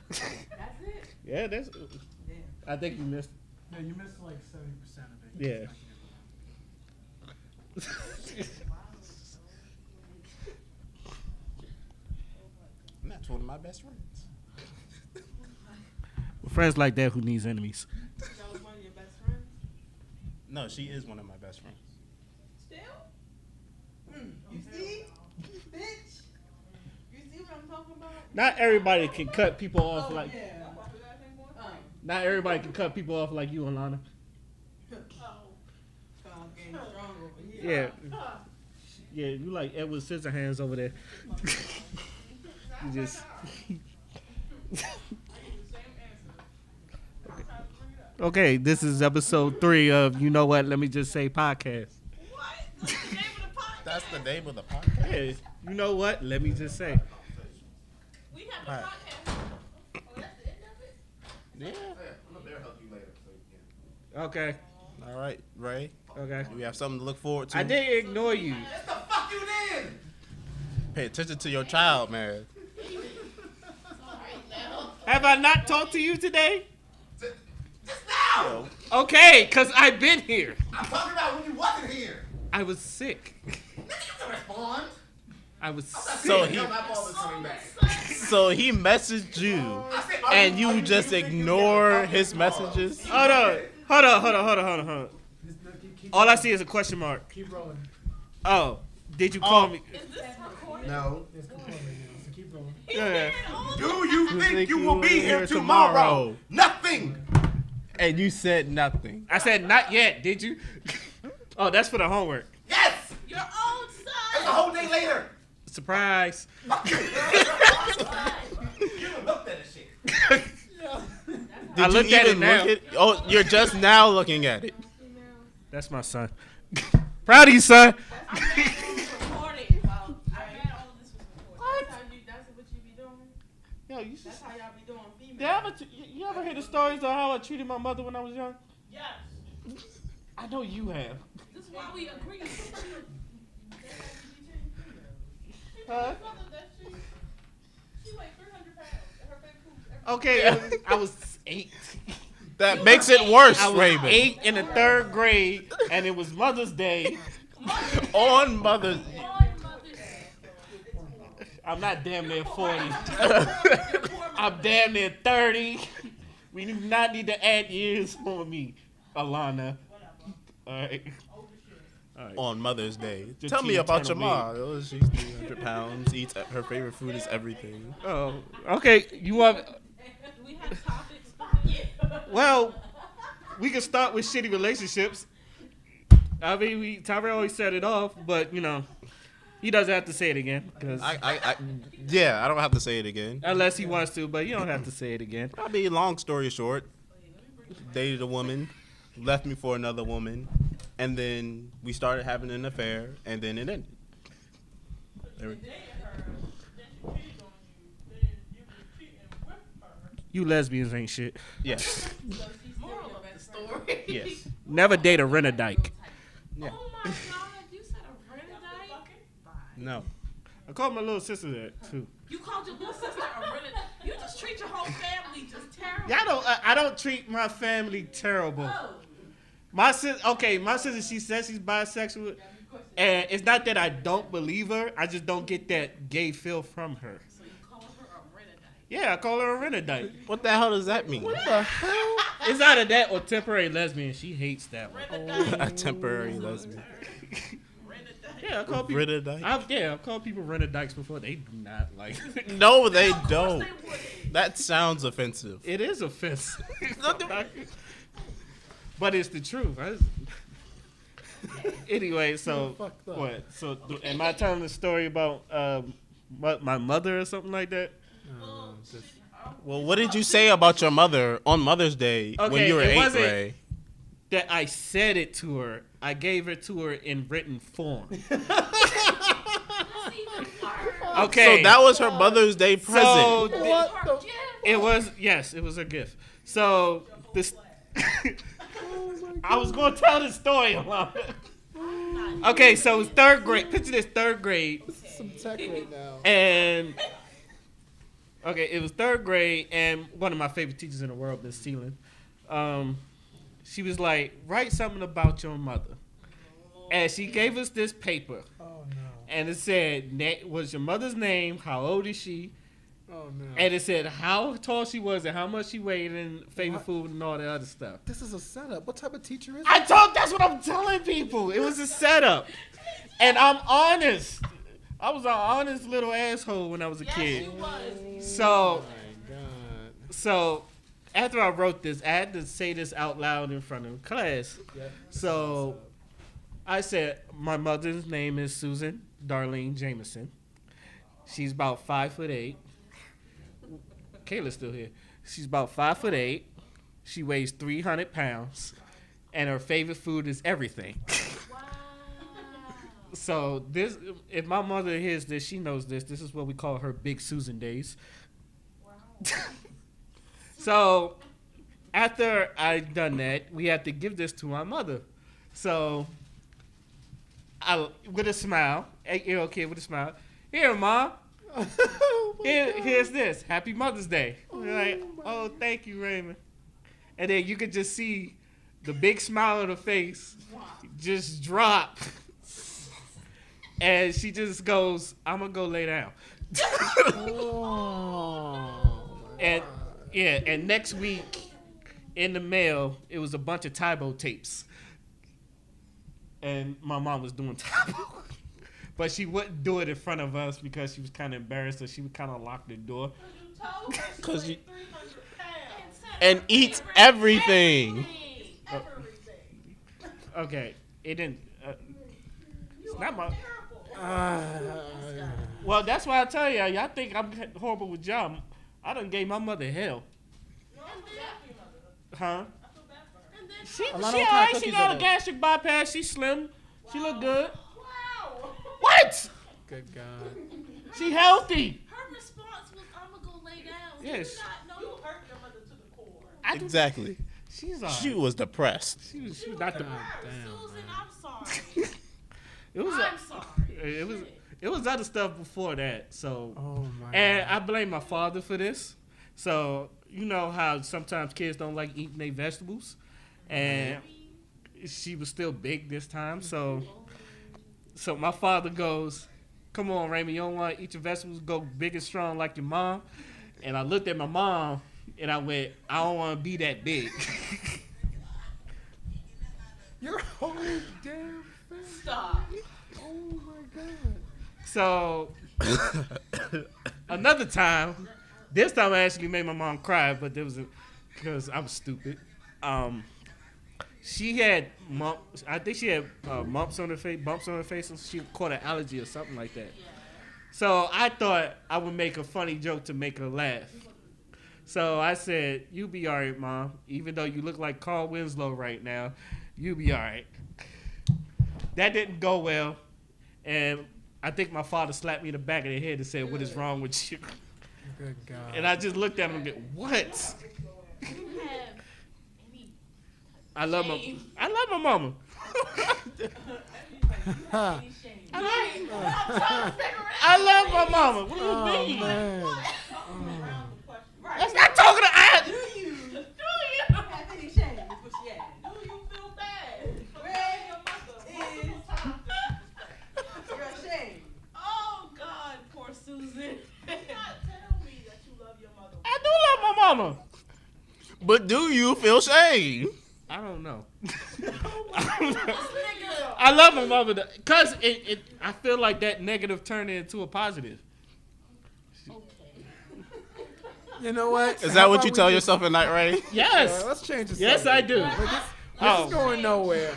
That's it? Yeah, that's. Yeah. I think you missed. No, you missed like 70% of it. Yeah. And that's one of my best friends. Friends like that who needs enemies. That was one of your best friends? No, she is one of my best friends. Still? You see? Bitch? You see what I'm talking about? Not everybody can cut people off like. Yeah. Not everybody can cut people off like you, Alana. Getting strong over here. Yeah. Yeah, you like Edward Scissorhands over there. You just. Okay, this is episode 3 of You Know What? Let Me Just Say podcast. What? That's the name of the podcast? That's the name of the podcast. Yeah, you know what? Let me just say. We have a Right. podcast. Oh, that's the end of it? Yeah. They'll help you later. So you Okay, All right, Ray. okay. We have something to look forward to. I didn't ignore you. can. The fuck you did? Pay attention to your child, man. Have I not talked to you today? Just now. Okay, because I've been here. I'm talking about when you wasn't here. I was sick. Nigga, you can respond. I was So sick. he- My ball is coming back. So he messaged you, I said, are and are you just think you ignore get his fucking balls? messages. Hold on. All I see is a question mark. Keep rolling. Oh, did you call me? Is this recorded? No. It's recording right now, so keep rolling. Yeah. Do you think you will be here tomorrow? Nothing. And you said nothing. I said not yet. Did you? Oh, that's for the homework. Yes. Your own It's a son! whole day later. Surprise. Fuck you. You done looked at this shit. Did I looked you at it even now. look at? Oh, you're just now looking at it. That's my son. Proud of you, son. Recorded. Well, I bet all of this was recorded. That's what you be doing? Yo, you That's how y'all be doing female. you ever hear the stories of how I treated my mother when I was young? Yes. I know you have. This is why we agree. Huh? She weighed 300 pounds. And her baby poops every Okay, I was 8. That makes it worse, I was Raven. 8 in the 3rd grade, and it was Mother's Day. On Mother's. on Mother's Day. I'm not damn near 40. I'm damn near 30. We do not need to add years on me, Alana. All right. On Mother's Day. The Tell me teen about your eternal mom. Oh, she's 300 pounds. Eats her favorite food is everything. Oh, okay. You want? Do we have topics? Well, we can start with shitty relationships. I mean, Tyrell always set it off, but you know, he doesn't have to say it again, cause Yeah, I don't have to say it again. unless he wants to, but you don't have to say it again. I mean, long story short, dated a woman, left me for another woman, and then we started having an affair, and then it ended. You lesbians ain't shit. Yes. Moral of the story. Yes. Never date a rent-a-dyke. Yeah. Oh my God, you said a renegade? No. I called my little sister that too. You called your little sister a renegade? You just treat your whole family just terrible. Yeah, I don't treat my family terrible. Oh. My sister, she says she's bisexual, and it's not that I don't believe her. I just don't get that gay feel from her. So you call her a renegade? Yeah, I call her a rent-a-dyke. What the hell does that mean? What the hell? It's either that or temporary lesbian. She hates that one. A temporary lesbian. Yeah, I call people. Rent-a-dyke? I've called people rent-a-dykes before. They do not like. No, they Of course don't. they wouldn't. That sounds offensive. It is offensive. But it's the truth. Anyway, so fucked up. what? So am I telling the story about my mother or something like that? Well, what did you say about your mother on Mother's Day when Okay, you were it 8, wasn't- Ray? That I said it to her. I gave it to her in written form. That's even worse. Okay. So that was her Mother's Day present. So Her gift. it was a gift. So this. I was gonna tell the story about it. Okay, so it's 3rd grade. Picture this, 3rd grade, Some tech right now. and Okay, it was third grade, and one of my favorite teachers in the world, Miss Seelan. She was like, write something about your mother. And she gave us this paper. Oh no. And it said, what's your mother's name? How old is she? Oh no. And it said how tall she was and how much she weighed and favorite food and all that other stuff. This is a setup. What type of teacher is That's what I'm telling people. It was a setup. And I'm honest. I was an honest little asshole when I was a kid. So, so after I wrote this, I had to say this out loud in front of the class. So I said, my mother's name is Susan Darlene Jameson. She's about 5'8". Kayla's still here. She's about 5'8". She weighs 300 pounds. And her favorite food is everything. Wow. So this, if my mother hears this, she knows this. This is what we call her Big Susan days. Wow. So after I done that, we had to give this to my mother. So I, with a smile, 8-year-old kid with a smile, here, Mom. Here's this. Happy Mother's Day. We're like, oh, thank you, Raymond. And then you could just see the big smile on her face just drop. And she just goes, I'm going to go lay down. And yeah, and next week in the mail, it was a bunch of Tybo tapes. And my mom was doing Tybo. But she wouldn't do it in front of us because she was kind of embarrassed, so she would kind of lock the door. Because you and eats everything. Okay, it didn't. It's not my. Well, that's why I tell y'all. Y'all think I'm horrible with y'all. I done gave my mother hell. Huh? She alright. She got a gastric bypass. She's slim. She look good. What? Good God. She healthy. Her response was, I'm going to go lay down. Yes. You hurt your mother to the core. Exactly. She's alright. She was depressed. She was not the. Susan, I'm sorry. I'm sorry. It was other stuff before that. So. Oh my. And I blame my father for this. So you know how sometimes kids don't like eating their vegetables, and she was still big this time. So my father goes, come on, Raymond, you don't want to eat your vegetables, go big and strong like your mom. And I looked at my mom, and I went, I don't want to be that big. Your whole damn thing. Stop. Oh my God. So another time, this time I actually made my mom cry, but there was because I was stupid. She had mumps. I think she had bumps on her face, and she caught an allergy or something like that. So I thought I would make a funny joke to make her laugh. So I said, "You be all right, Mom. Even though you look like Carl Winslow right now, you be all right." That didn't go well, and I think my father slapped me in the back of the head and said, "What is wrong with you?" Good God. And I just looked at him and went, "What?" I love my mama. I love my mama. What do you mean? Man. That's not talking to I. Do you have any shame? Is what she asked. Do you feel bad? Where Your mother. is your shame? Oh, God, poor Susan. Do not tell me that you love your mother. I do love my mama. But do you feel shame? I don't know. This nigga. I love my mama because I feel like that negative turned into a positive. You know what? Is that what you tell yourself at night, Ray? Yes. Let's change the Yes, I do. This is going nowhere.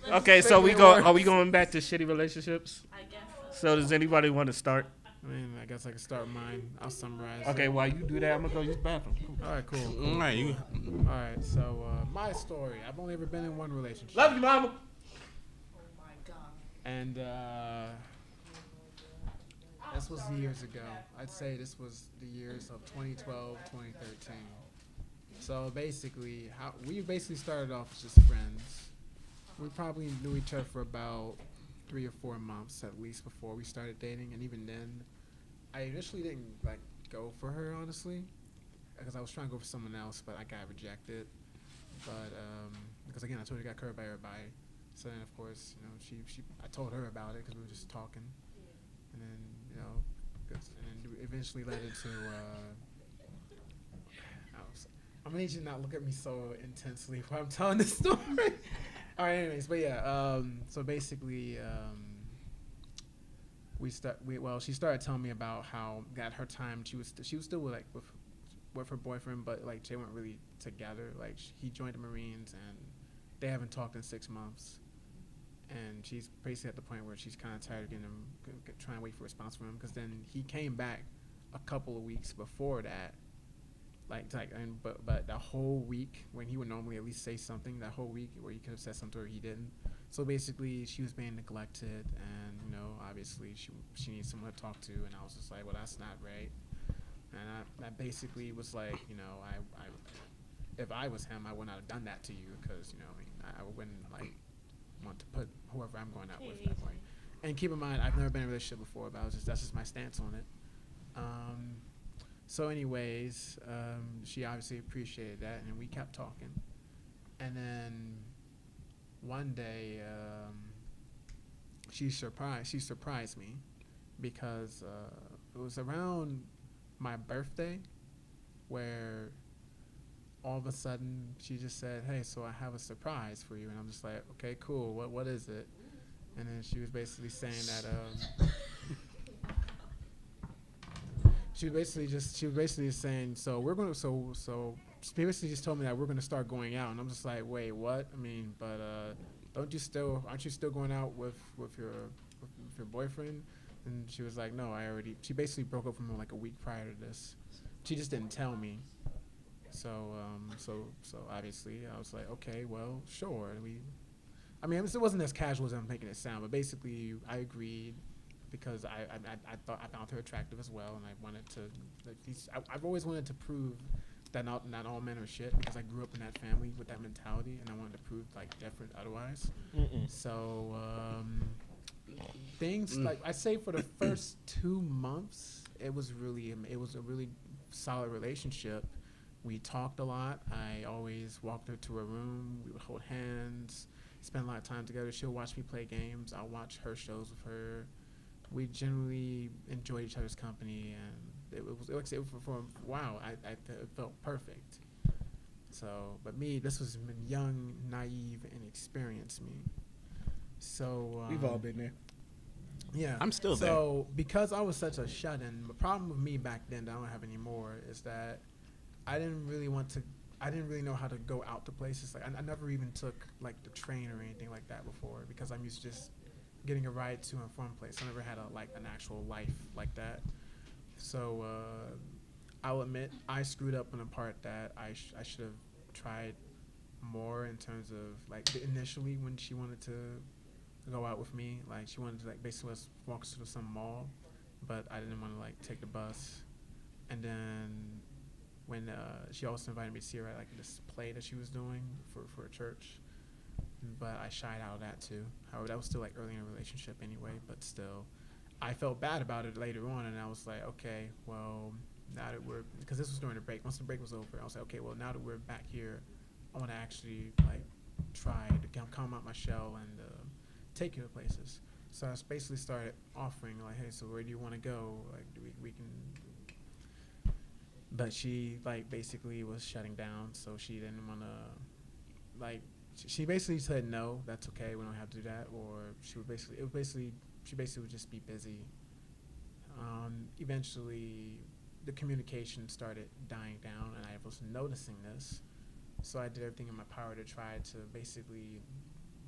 Okay, so are we going back to shitty relationships? I guess So does anybody want to start? I mean, I guess I can start mine. I'll summarize. Okay, while you do that, I'm gonna go use the bathroom. Cool. All right, cool. All right, you. All right, so my story. I've only ever been in one relationship. Love you, mama. Oh, my God. And this was years ago. I'd say this was the years of 2012, 2013. So basically, we started off as just friends. We probably knew each other for about 3 or 4 months at least before we started dating, and even then, I initially didn't go for her, honestly, because I was trying to go for someone else, but I got rejected. But because again, I told her I got curved by everybody. So then, of course, I told her about it because we were just talking, and then and then eventually led into. I'm gonna need you to not look at me so intensely while I'm telling this story. All right, anyways, but yeah, so basically, she started telling me about how at her time she was still with her boyfriend, but like they weren't really together. Like he joined the Marines and they haven't talked in 6 months, and she's basically at the point where she's kind of tired of trying to wait for a response from him, because then he came back a couple of weeks before that. But the whole week when he would normally at least say something, that whole week where he could have said something or he didn't. So basically, she was being neglected, and obviously she needs someone to talk to. And I was just like, well, that's not right. And I basically was like, I if I was him, I would not have done that to you, because I wouldn't want to put whoever I'm going out with that way. And keep in mind, I've never been in a relationship before, but that's just my stance on it. So anyways, she obviously appreciated that, and we kept talking. And then one day, she surprised me, because it was around my birthday where all of a sudden she just said, "Hey, so I have a surprise for you." And I'm just like, "Okay, cool. What is it?" And then she was basically saying that she was basically just saying, so she basically just told me that we're gonna start going out, and I'm just like, wait, what? I mean, but aren't you still going out with your boyfriend? And she was like, no, she basically broke up from him like a week prior to this. She just didn't tell me. So obviously I was like, okay, well, sure. And it wasn't as casual as I'm making it sound, but basically I agreed, because I thought I found her attractive as well, and I wanted to. I've always wanted to prove that not all men are shit, because I grew up in that family with that mentality, and I wanted to prove different otherwise. So things I'd say for the first 2 months, it was a really solid relationship. We talked a lot. I always walked her to her room. We would hold hands, spend a lot of time together. She'll watch me play games. I'll watch her shows with her. We generally enjoyed each other's company, and it felt perfect. So, but this was young, naive, and inexperienced me. So we've all been there. Yeah, I'm still there. So because I was such a shut-in, the problem with me back then that I don't have anymore is that I didn't really know how to go out to places. I never even took the train or anything like that before, because I'm used to just getting a ride to and from place. I never had an actual life like that. So I'll admit I screwed up on a part that I should have tried more, in terms of initially when she wanted to go out with me. She wanted to basically let's walk to some mall, but I didn't want to take the bus. And then when she also invited me to see her at this play that she was doing for a church. But I shied out of that too. However, that was still early in a relationship anyway, but still. I felt bad about it later on, and I was like, okay, well, now that because this was during the break. Once the break was over, I was like, okay, well, now that we're back here, I want to actually try to come out my shell and take you to places. So I basically started offering hey, so where do you want to go? We can. But she basically was shutting down, so she didn't want to She basically said no, that's okay, we don't have to do that, or she would would just be busy. Eventually, the communication started dying down, and I was noticing this, so I did everything in my power to try to basically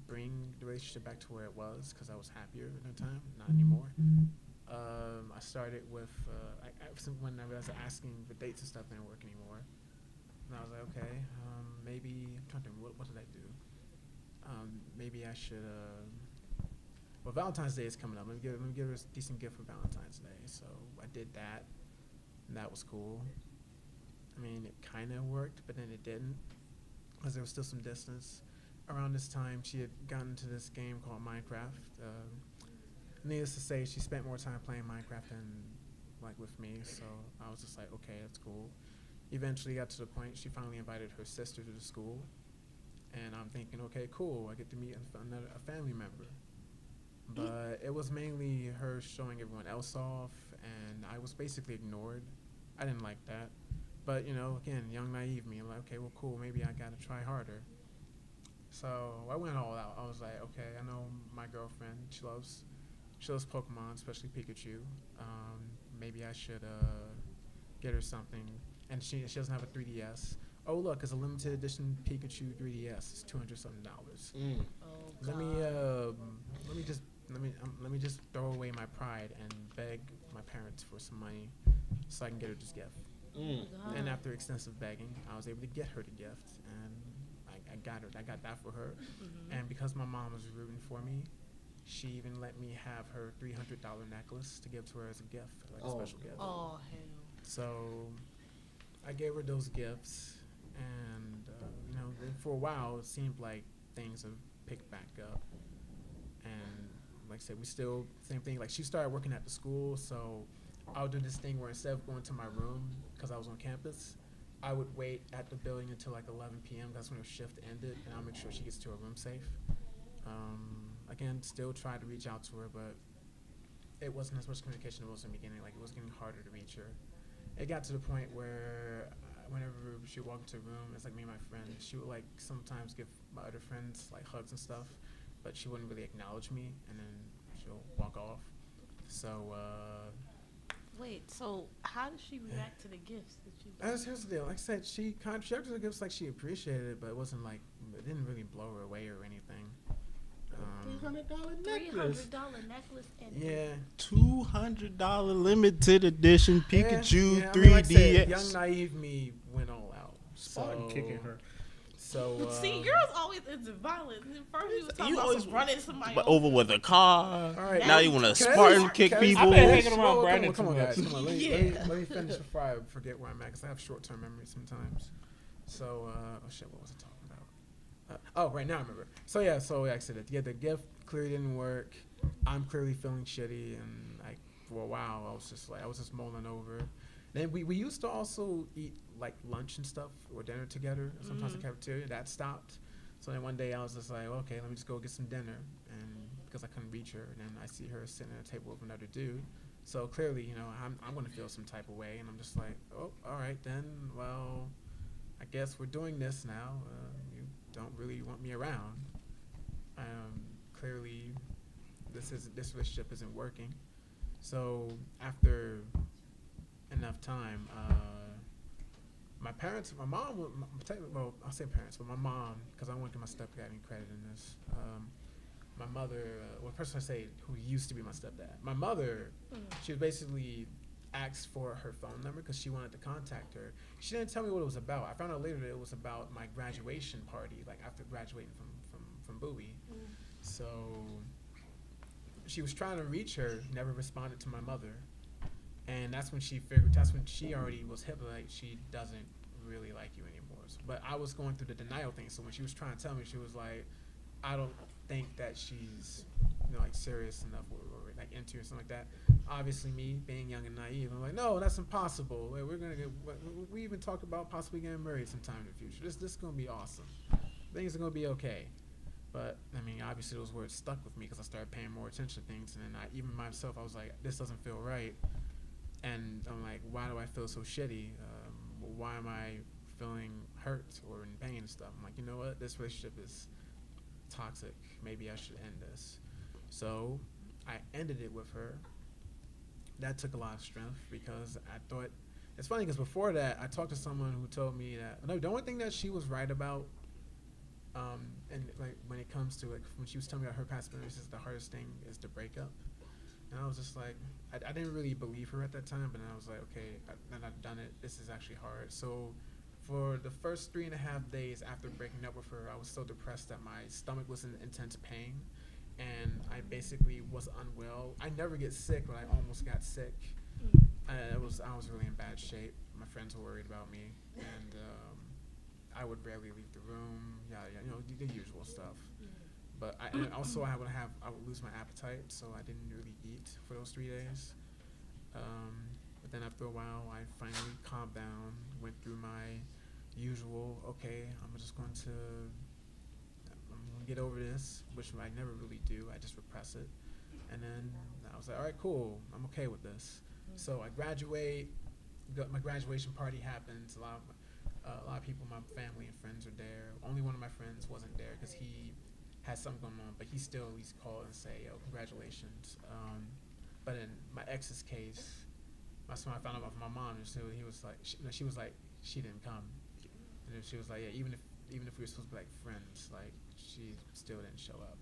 bring the relationship back to where it was, because I was happier at the time, not anymore. I started with when I was asking for dates and stuff, didn't work anymore. And I was like, okay, maybe I'm trying to think, what did I do? Maybe I should. Well, Valentine's Day is coming up. Let me give her a decent gift for Valentine's Day. So I did that, and that was cool. It kind of worked, but then it didn't, because there was still some distance. Around this time, she had gotten into this game called Minecraft. Needless to say, she spent more time playing Minecraft than like with me, so I was just like, okay, that's cool. Eventually got to the point she finally invited her sister to the school, and I'm thinking, okay, cool, I get to meet a family member. But it was mainly her showing everyone else off, and I was basically ignored. I didn't like that. But, again, young, naive me. I'm like, okay, well, cool, maybe I gotta try harder. So I went all out. I was like, okay, I know my girlfriend, she loves Pokemon, especially Pikachu. Maybe I should get her something. And she doesn't have a 3DS. Oh, look, it's a limited edition Pikachu 3DS. It's $200-something. Oh, Let me God. let me just throw away my pride and beg my parents for some money so I can get her this gift. God. And after extensive begging, I was able to get her the gift, and I got that for her. Mhm. And because my mom was rooting for me, she even let me have her $300 necklace to give to her as a gift, like a special gift. Oh, hell. So I gave her those gifts, and then for a while it seemed like things have picked back up. And like I said, we still same thing. Like she started working at the school, so I would do this thing where instead of going to my room because I was on campus, I would wait at the building until like 11 p.m. That's when her shift ended, and I'll make sure she gets to her room safe. Again, still tried to reach out to her, but it wasn't as much communication as it was in the beginning. Like it was getting harder to reach her. It got to the point where whenever she would walk into a room, it's like me and my friend, she would like sometimes give my other friends like hugs and stuff, but she wouldn't really acknowledge me, and then she'll walk off. So Wait, so how did she react to the gifts that you here's the deal. Like I said, she acted the gifts like she appreciated it, but it wasn't like it didn't really blow her away or anything. $300 necklace. $300 necklace and Yeah. $200 limited edition Pikachu yeah, 3DS. like I said, young naive me went all out. Spartan kicking her. So see, girls always into violence. First you was talking You about always some running somebody But over. over with a car. all right, Now you want to Can I Spartan just- kick can I just- people. I've been hanging around Whoa, Brandon come on, too guys. much. Come on, let Yeah. me finish before I forget where I'm at, because I have short-term memory sometimes. So, oh shit, what was I talking about? Right now I remember. So yeah, like I said, the gift clearly didn't work. I'm clearly feeling shitty, and like for a while I was just mulling over. Then we used to also eat like lunch and stuff or dinner together, sometimes in the cafeteria. That stopped. So then one day I was just like, okay, let me just go get some dinner, and because I couldn't reach her, and then I see her sitting at a table with another dude. So clearly, I'm gonna feel some type of way, and I'm just like, oh, all right then. Well, I guess we're doing this now. You don't really want me around. Clearly, this relationship isn't working. So after enough time, my mom, I'll say parents, but my mom, because I want to give my stepdad any credit in this. My mother, first I say who used to be my stepdad. My mother, she basically asked for her phone number because she wanted to contact her. She didn't tell me what it was about. I found out later that it was about my graduation party, like after graduating from Bowie. So she was trying to reach her, never responded to my mother. And that's when she already was hip, like she doesn't really like you anymore. But I was going through the denial thing. So when she was trying to tell me, she was like, I don't think that she's like serious enough or like into or something like that. Obviously me being young and naive, I'm like, no, that's impossible. Like, we even talked about possibly getting married sometime in the future. This is gonna be awesome. Things are gonna be okay. But I mean, obviously those words stuck with me because I started paying more attention to things, and then even myself, I was like, this doesn't feel right. And I'm like, why do I feel so shitty? Why am I feeling hurt or in pain and stuff? I'm like, you know what? This relationship is toxic. Maybe I should end this. So I ended it with her. That took a lot of strength because I thought, it's funny because before that, I talked to someone who told me that, no, the only thing that she was right about, and like when it comes to like, when she was telling me about her past experiences, the hardest thing is to break up. And I was just like, I didn't really believe her at that time, but then I was like, okay, then I've done it. This is actually hard. So for the first 3.5 days after breaking up with her, I was so depressed that my stomach was in intense pain, and I basically was unwell. I never get sick, but I almost got sick. I was really in bad shape. My friends were worried about me, and I would barely leave the room. Yeah, the usual stuff. But I would lose my appetite, so I didn't really eat for those 3 days. then after a while, I finally calmed down, went through my usual, okay, I'm gonna get over this, which I never really do. I just repress it. And then I was like, all right, cool. I'm okay with this. So I graduate. My graduation party happens. A lot of people, my family and friends are there. Only one of my friends wasn't there because he had something going on, but he still at least called and say, yo, congratulations. But in my ex's case, I found out from my mom, and he was like, she was like, she didn't come. And then she was like, yeah, even if we were supposed to be like friends, like she still didn't show up.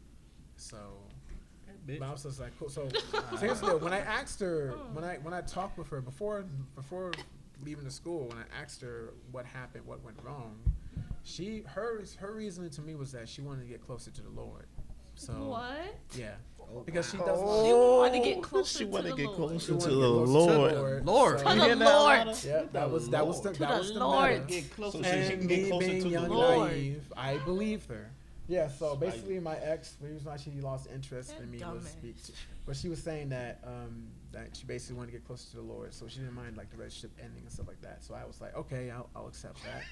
So, but I was just like, cool. So here's the deal. When I asked her, when I talked with her before leaving the school, when I asked her what happened, what went wrong, her reasoning to me was that she wanted to get closer to the Lord. So what? Yeah. Because she does. She wanted to get closer She wanted to get closer to to the the Lord. Lord. So- To the Lord. Yeah, that was the Lord. matter. Get closer So so she she And can me get closer being to the young and Lord. naive, I believed her. Yeah, so basically my ex, the reason why she lost interest in me was but she was saying that that she basically wanted to get closer to the Lord, so she didn't mind like the relationship ending and stuff like that. So I was like, okay, I'll accept that.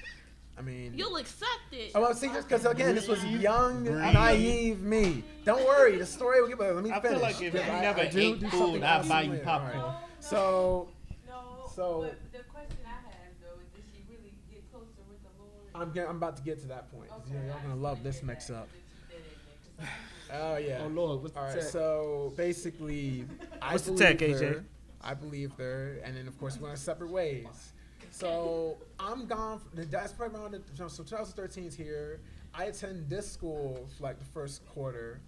I mean, You'll accept it. oh, well, see, just because again, this was young, naive me. Don't worry, the story will get better. Let me I finish. feel like if you because never do ate something food, I'd awesome buy you later. popcorn. All right. So No, but the question I have though is, did she really get closer with the Lord? I'm about to get to that point. 'Cause, Okay, y'all I gonna just love wanna this hear mix that, up. that she did it, 'cause Oh yeah. Oh Lord, what's All right. the tech? So basically, What's the tech, believed AJ? her. I believed her, and then of course we went our separate ways. So I'm gone. That's probably around. So 2013 is here. I attend this school for like the first quarter,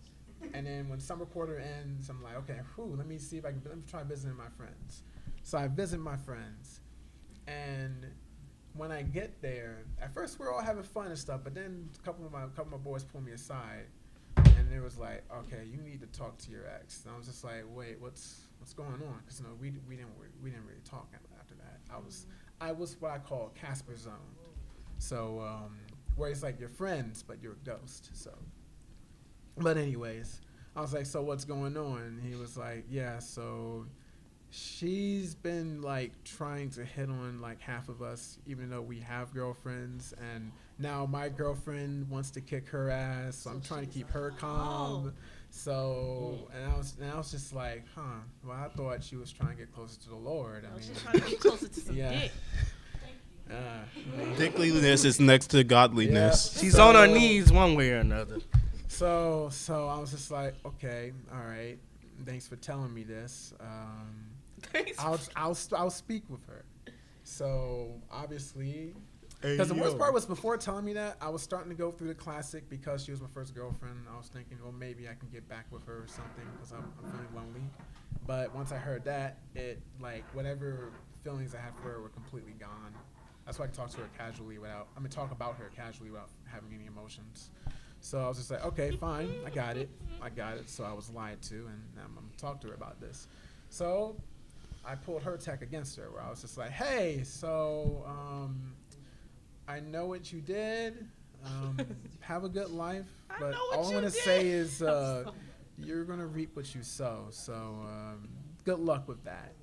and then when summer quarter ends, I'm like, okay, let me see if I can. Let me try visiting my friends. So I visit my friends, and when I get there, at first we're all having fun and stuff, but then a couple of my boys pulled me aside, and it was like, okay, you need to talk to your ex. And I was just like, wait, what's going on? Because we didn't really talk after that. I was what I call Casper zone. So where it's like you're friends, but you're a ghost. So, but anyways, I was like, so what's going on? And he was like, yeah, so she's been like trying to hit on like half of us, even though we have girlfriends, and now my girlfriend wants to kick her ass, so I'm trying to keep her calm. So and I was just like, well, I thought she was trying to get closer to the Lord. I mean, She's trying to get closer to some yeah. dick. Dickliness is next to godliness. She's on her knees one way or another. So I was just like, okay, all right, thanks for telling me this. I'll speak with her. So obviously, because the worst part was before telling me that, I was starting to go through the classic because she was my first girlfriend. I was thinking, well, maybe I can get back with her or something because I'm feeling lonely. But once I heard that, it like whatever feelings I had for her were completely gone. That's why I can talk about her casually without having any emotions. So I was just like, okay, fine, I got it. So I was lied to, and I'm gonna talk to her about this. So I pulled her tech against her, where I was just like, hey, so I know what you did. Have a good life, but all I'm gonna say is you're gonna reap what you sow. So good luck with that.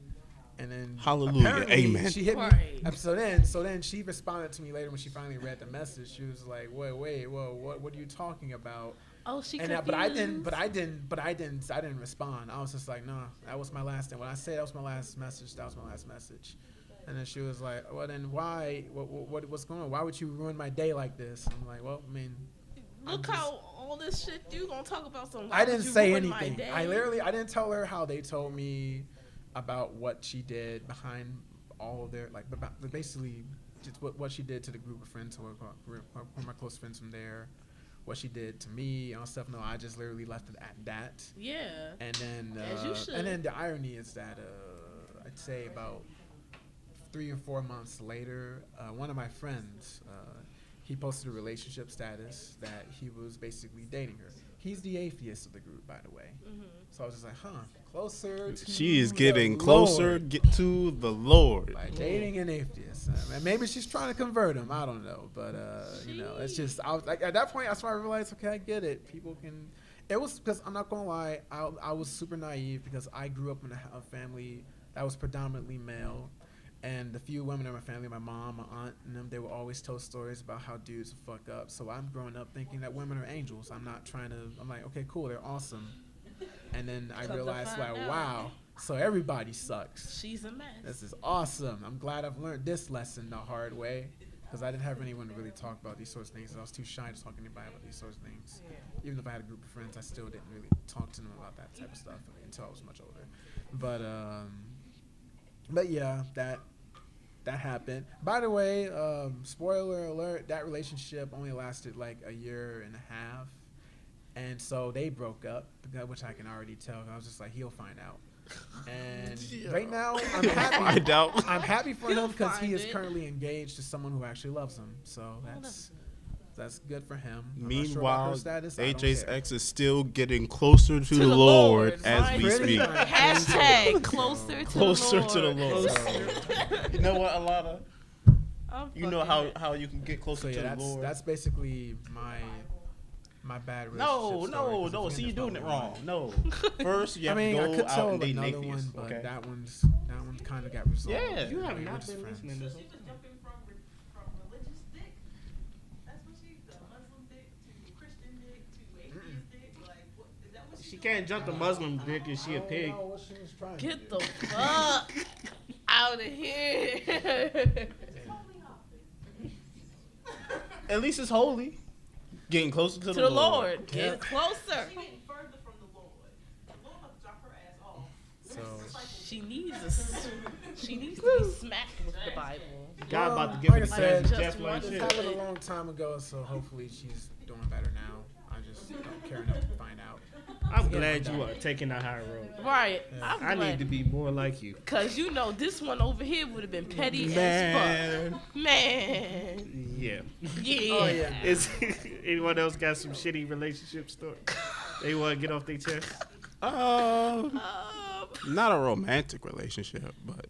And then Hallelujah, amen. She hit me. Right. So then she responded to me later when she finally read the message. She was like, wait, whoa, what are you talking about? Oh, she And confused. but I didn't respond. I was just like, nah, that was my last thing. When I said that was my last message, that was my last message. And then she was like, well, then why? What's going on? Why would you ruin my day like this? And I'm like, well, I mean, Look how all this shit you gonna talk about some. I didn't say anything. I didn't tell her how they told me about what she did behind all of their basically just what she did to the group of friends who were my close friends from there. What she did to me and all stuff. No, I just literally left it at that. Yeah. And then As you should. and then the irony is that I'd say about 3 or 4 months later, one of my friends, he posted a relationship status that he was basically dating her. He's the atheist of the group, by the way. Mm-hmm. So I was just like, closer to She is the getting closer Lord to the Lord. by dating an atheist. And maybe she's trying to convert him. I don't know. But, it's just, I was like, at that point, that's why I realized, okay, I get it. People can, it was because I'm not going to lie, I was super naive because I grew up in a family that was predominantly male. And the few women in my family, my mom, my aunt, and them, they will always tell stories about how dudes fuck up. So I'm growing up thinking that women are angels. I'm like, okay, cool, they're awesome. And then I realized, like, wow, so everybody sucks. She's a mess. This is awesome. I'm glad I've learned this lesson the hard way, because I didn't have anyone to really talk about these sorts of things. I was too shy to talk to anybody about these sorts of things. Yeah. Even if I had a group of friends, I still didn't really talk to them about that type of stuff until I was much older. But yeah, that happened. By the way, spoiler alert, that relationship only lasted like a year and a half. And so they broke up, which I can already tell. I was just like, he'll find out. And right now, I'm happy. I'm happy for him because he is currently engaged to someone who actually loves him. So that's good for him. Meanwhile, AJ's ex ex is still getting closer to the Lord as we speak. Hashtag closer to the Lord. You know what, Alana? You know how you can get closer to the Lord. That's basically my bad relationship. No. See, you're doing it wrong. No. First, you have to go out and date Nathan. But okay. that one kind of got resolved. Yeah. You have not been listening to She was jumping from religious dick. That's what the Muslim dick to Christian dick to atheist dick. Like, what is that? What She can't jump the Muslim dick if she a pig. Get the fuck out of here. At least it's holy. Getting closer to the Lord. Get closer. She getting further from the Lord. The Lord about to drop her ass off. So she needs to be smacked with the Bible. God about to give like her the I said, Jeff like this shit. happened a long time ago, so hopefully she's doing better now. I just don't care enough to find out. I'm glad you are taking the high road. Right. Yeah. I need to be more like you. Cause this one over here would have been petty as fuck. Man. Yeah. Yeah. Oh, yeah. Is anyone else got some shitty relationship story they want to get off their chest? Not a romantic relationship, but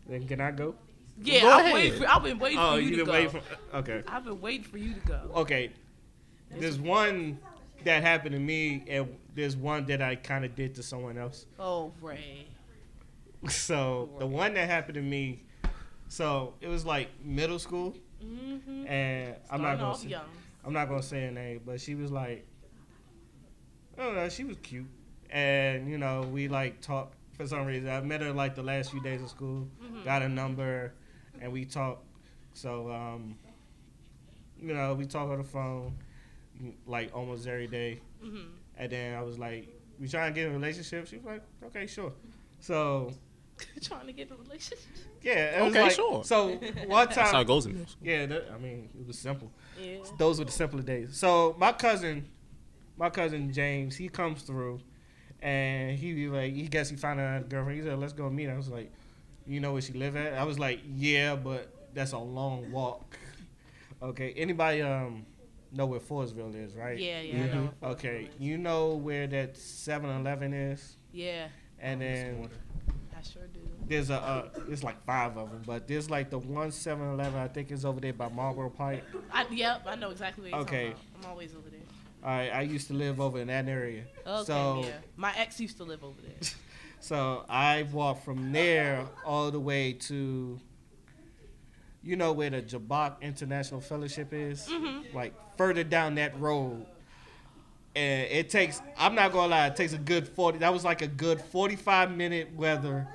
Then can I go? Yeah, Go I've ahead. been waiting for you to go. Okay. I've been waiting for you to go. Okay. There's one that happened to me, and there's one that I kind of did to someone else. Oh, Ray. So the one that happened to me, so it was like middle school, and I'm not gonna say her name, but she was like, I don't know, she was cute, and we like talked for some reason. I met her like the last few days of school, got a number, and we talked. So we talk on the phone like almost every day, and then I was like, we trying to get in a relationship. She was like, okay, sure. So trying to get in a relationship. Yeah. Okay, sure. So one time, that's how it goes in middle school. Yeah, it was simple. Yeah. Those were the simpler days. So my cousin James, he comes through, and he guess he found a girlfriend. He said, let's go meet her. I was like, you know where she live at? I was like, yeah, but that's a long walk. Okay. Anybody know where Forestville is, right? Yeah, I know. Okay. You know where that 7-Eleven is? Yeah. And then I sure do. there's it's like 5 of them, but there's like the one 7-Eleven, I think is over there by Marlboro Pike. Yep, I know exactly where you're Okay. talking about. I'm always over there. I used to live over in that area. Okay, so, yeah. My ex used to live over there. So I walked from there all the way to, where the Jabbok International Fellowship is? Like further down that road. And it takes, I'm not going to lie, it takes a good 45-minute weather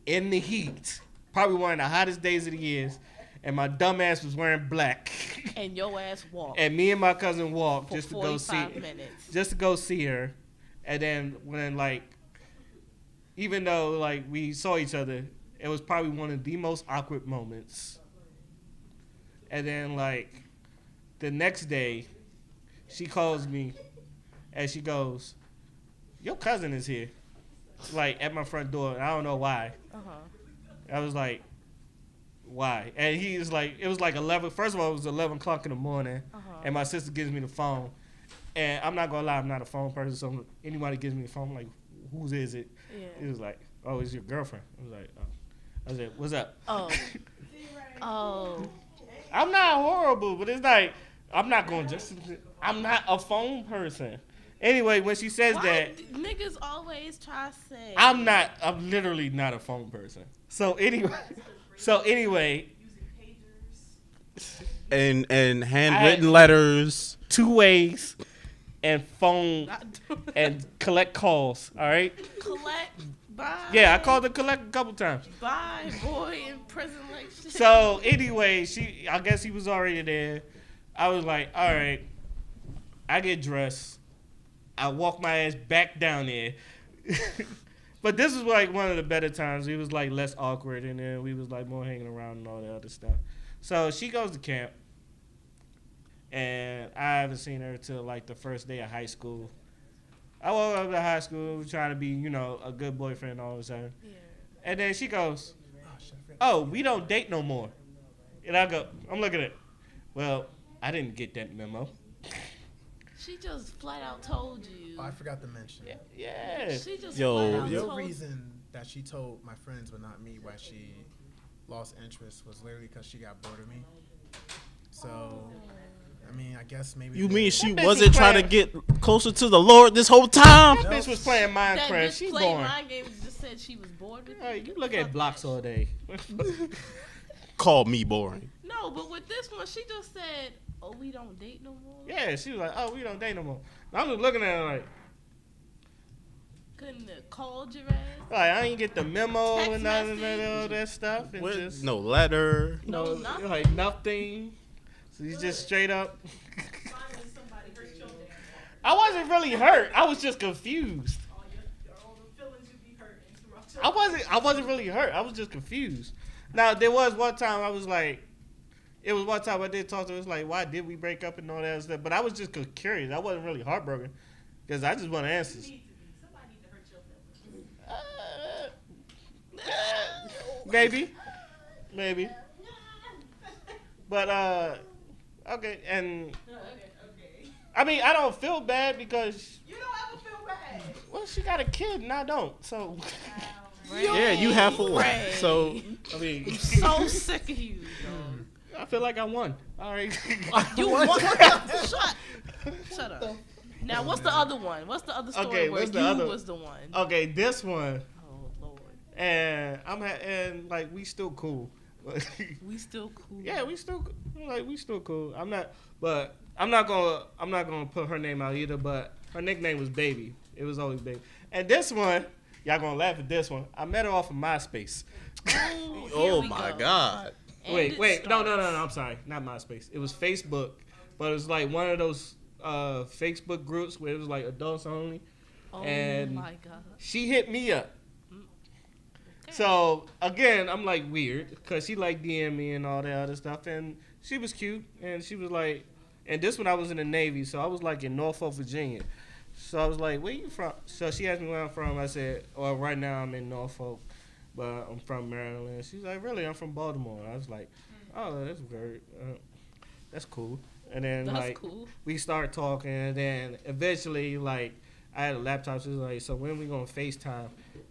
in the heat. Probably one of the hottest days of the years. And my dumb ass was wearing black. And your ass walked. And me and my cousin walked for just to go see 45 minutes. Just to go see her. And then when even though we saw each other, it was probably one of the most awkward moments. And then the next day, she calls me and she goes, your cousin is here. At my front door. I don't know why. I was like, why? And he was like, it was 11. First of all, it was 11 o'clock in the morning. And my sister gives me the phone. And I'm not going to lie, I'm not a phone person. So anybody gives me the phone, I'm like, whose is it? Yeah. It was like, oh, it's your girlfriend. I was like, oh. I said, what's up? Oh. Oh. I'm not horrible, but it's I'm not a phone person. Anyway, when she says Why that, niggas always try to say I'm literally not a phone person. So anyway, Using pagers. And handwritten letters. 2 ways and phone not doing and collect calls. All right. collect, bye. Yeah, I called the collect a couple times. Bye, boy, in prison like shit. So anyway, I guess he was already there. I was like, all right. I get dressed. I walk my ass back down there. But this is like one of the better times. It was like less awkward, and then we was like more hanging around and all that other stuff. So she goes to camp, and I haven't seen her till like the first day of high school. I walk up to high school trying to be, a good boyfriend all of a sudden. Yeah. And then she goes, "Oh, we don't date no more." And I go, I'm looking at, well, I didn't get that memo. She just flat out told you. Oh, I forgot to mention. Yeah. She just Yo, flat out The told reason that she told my friends but not me why she lost interest was literally because she got bored of me. So, I mean, I guess maybe. You mean she That bitch wasn't was trying to playing- get closer to the Lord this whole time? That bitch was playing that Minecraft. bitch She played boring. mind games. Just said she was bored with Hey, you. you look at blocks all day. Call me boring. No, but with this one, she just said, "Oh, we don't date no more." Yeah, she was like, "Oh, we don't date no more." I'm just looking at her Couldn't have called your ass. like I ain't get the memo Text and none of message. all that stuff. And What? just, No letter. No, nothing. like nothing. So you just straight up. Finally, somebody hurt your damn heart. I wasn't really hurt. I was just confused. All the feelings you be hurting throughout your I wasn't really hurt. I was just confused. Now there was one time I was like, it was one time I did talk to her. It was like, why did we break up and all that stuff? But I was just curious. I wasn't really heartbroken because I just want answers. need to be. Somebody need to hurt your feelings. Maybe. But okay, and Okay. I mean I don't feel bad because You don't ever feel bad. well she got a kid and I don't. So Yeah, you have 4. Ray. So I mean So sick of you. I feel like I won. All right. You won. Shut up. Now, what's the other one? What's the other story Okay, where what's the you other- was the one? Okay, this one Oh Lord, and and like we still cool. we still cool. Yeah, we still cool. I'm not gonna put her name out either. But her nickname was Baby. It was always Baby. And this one, y'all gonna laugh at this one. I met her off of MySpace. Here oh we my go. God. And Wait, it no. starts. I'm sorry, not MySpace. It was Facebook, but it was like one of those Facebook groups where it was like adults only. Oh And- my God. She hit me up. Okay. So again, I'm like weird because she like DM me and all that other stuff, and she was cute, and she was like, and this one I was in the Navy, so I was like in Norfolk, Virginia. So I was like, where you from? So she asked me where I'm from. I said, well, right now I'm in Norfolk, but I'm from Maryland. She's like, really? I'm from Baltimore. I was like, oh, that's cool. And then That's like cool. we start talking, and then eventually like I had a laptop. She was like, so when we gonna FaceTime?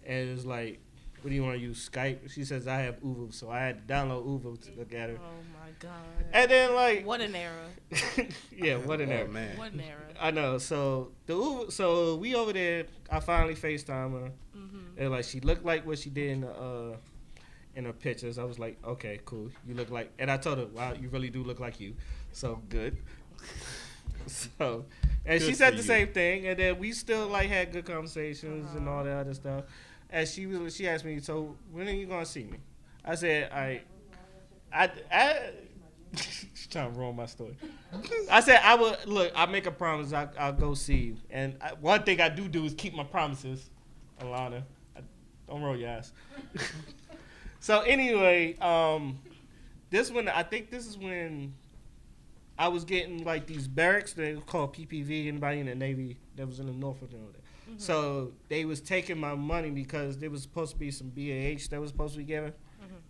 And it was like, what do you want to use, Skype? She says, I have Uvu. So I had to download Uvu to look at her. Oh my God. And then, like, What an era. yeah, what an Oh, error. man. What an era. I know. So the Uvu, so we over there. I finally FaceTime her, and like she looked like what she did in her pictures. I was like, okay, cool. You look like, and I told her, wow, you really do look like you. So good. So, and she Good said for the you. same thing, and then we still like had good conversations and all that other stuff. And she asked me, so when are you gonna see me? I said, I she's trying to ruin my story. I said I would look. I make a promise. I'll go see you. And one thing I do is keep my promises, Alana. Don't roll your ass. So anyway, this one I think this is when I was getting like these barracks. They were called PPV. Anybody in the Navy that was in the Norfolk and all that. So they was taking my money because there was supposed to be some BAH that was supposed to be given,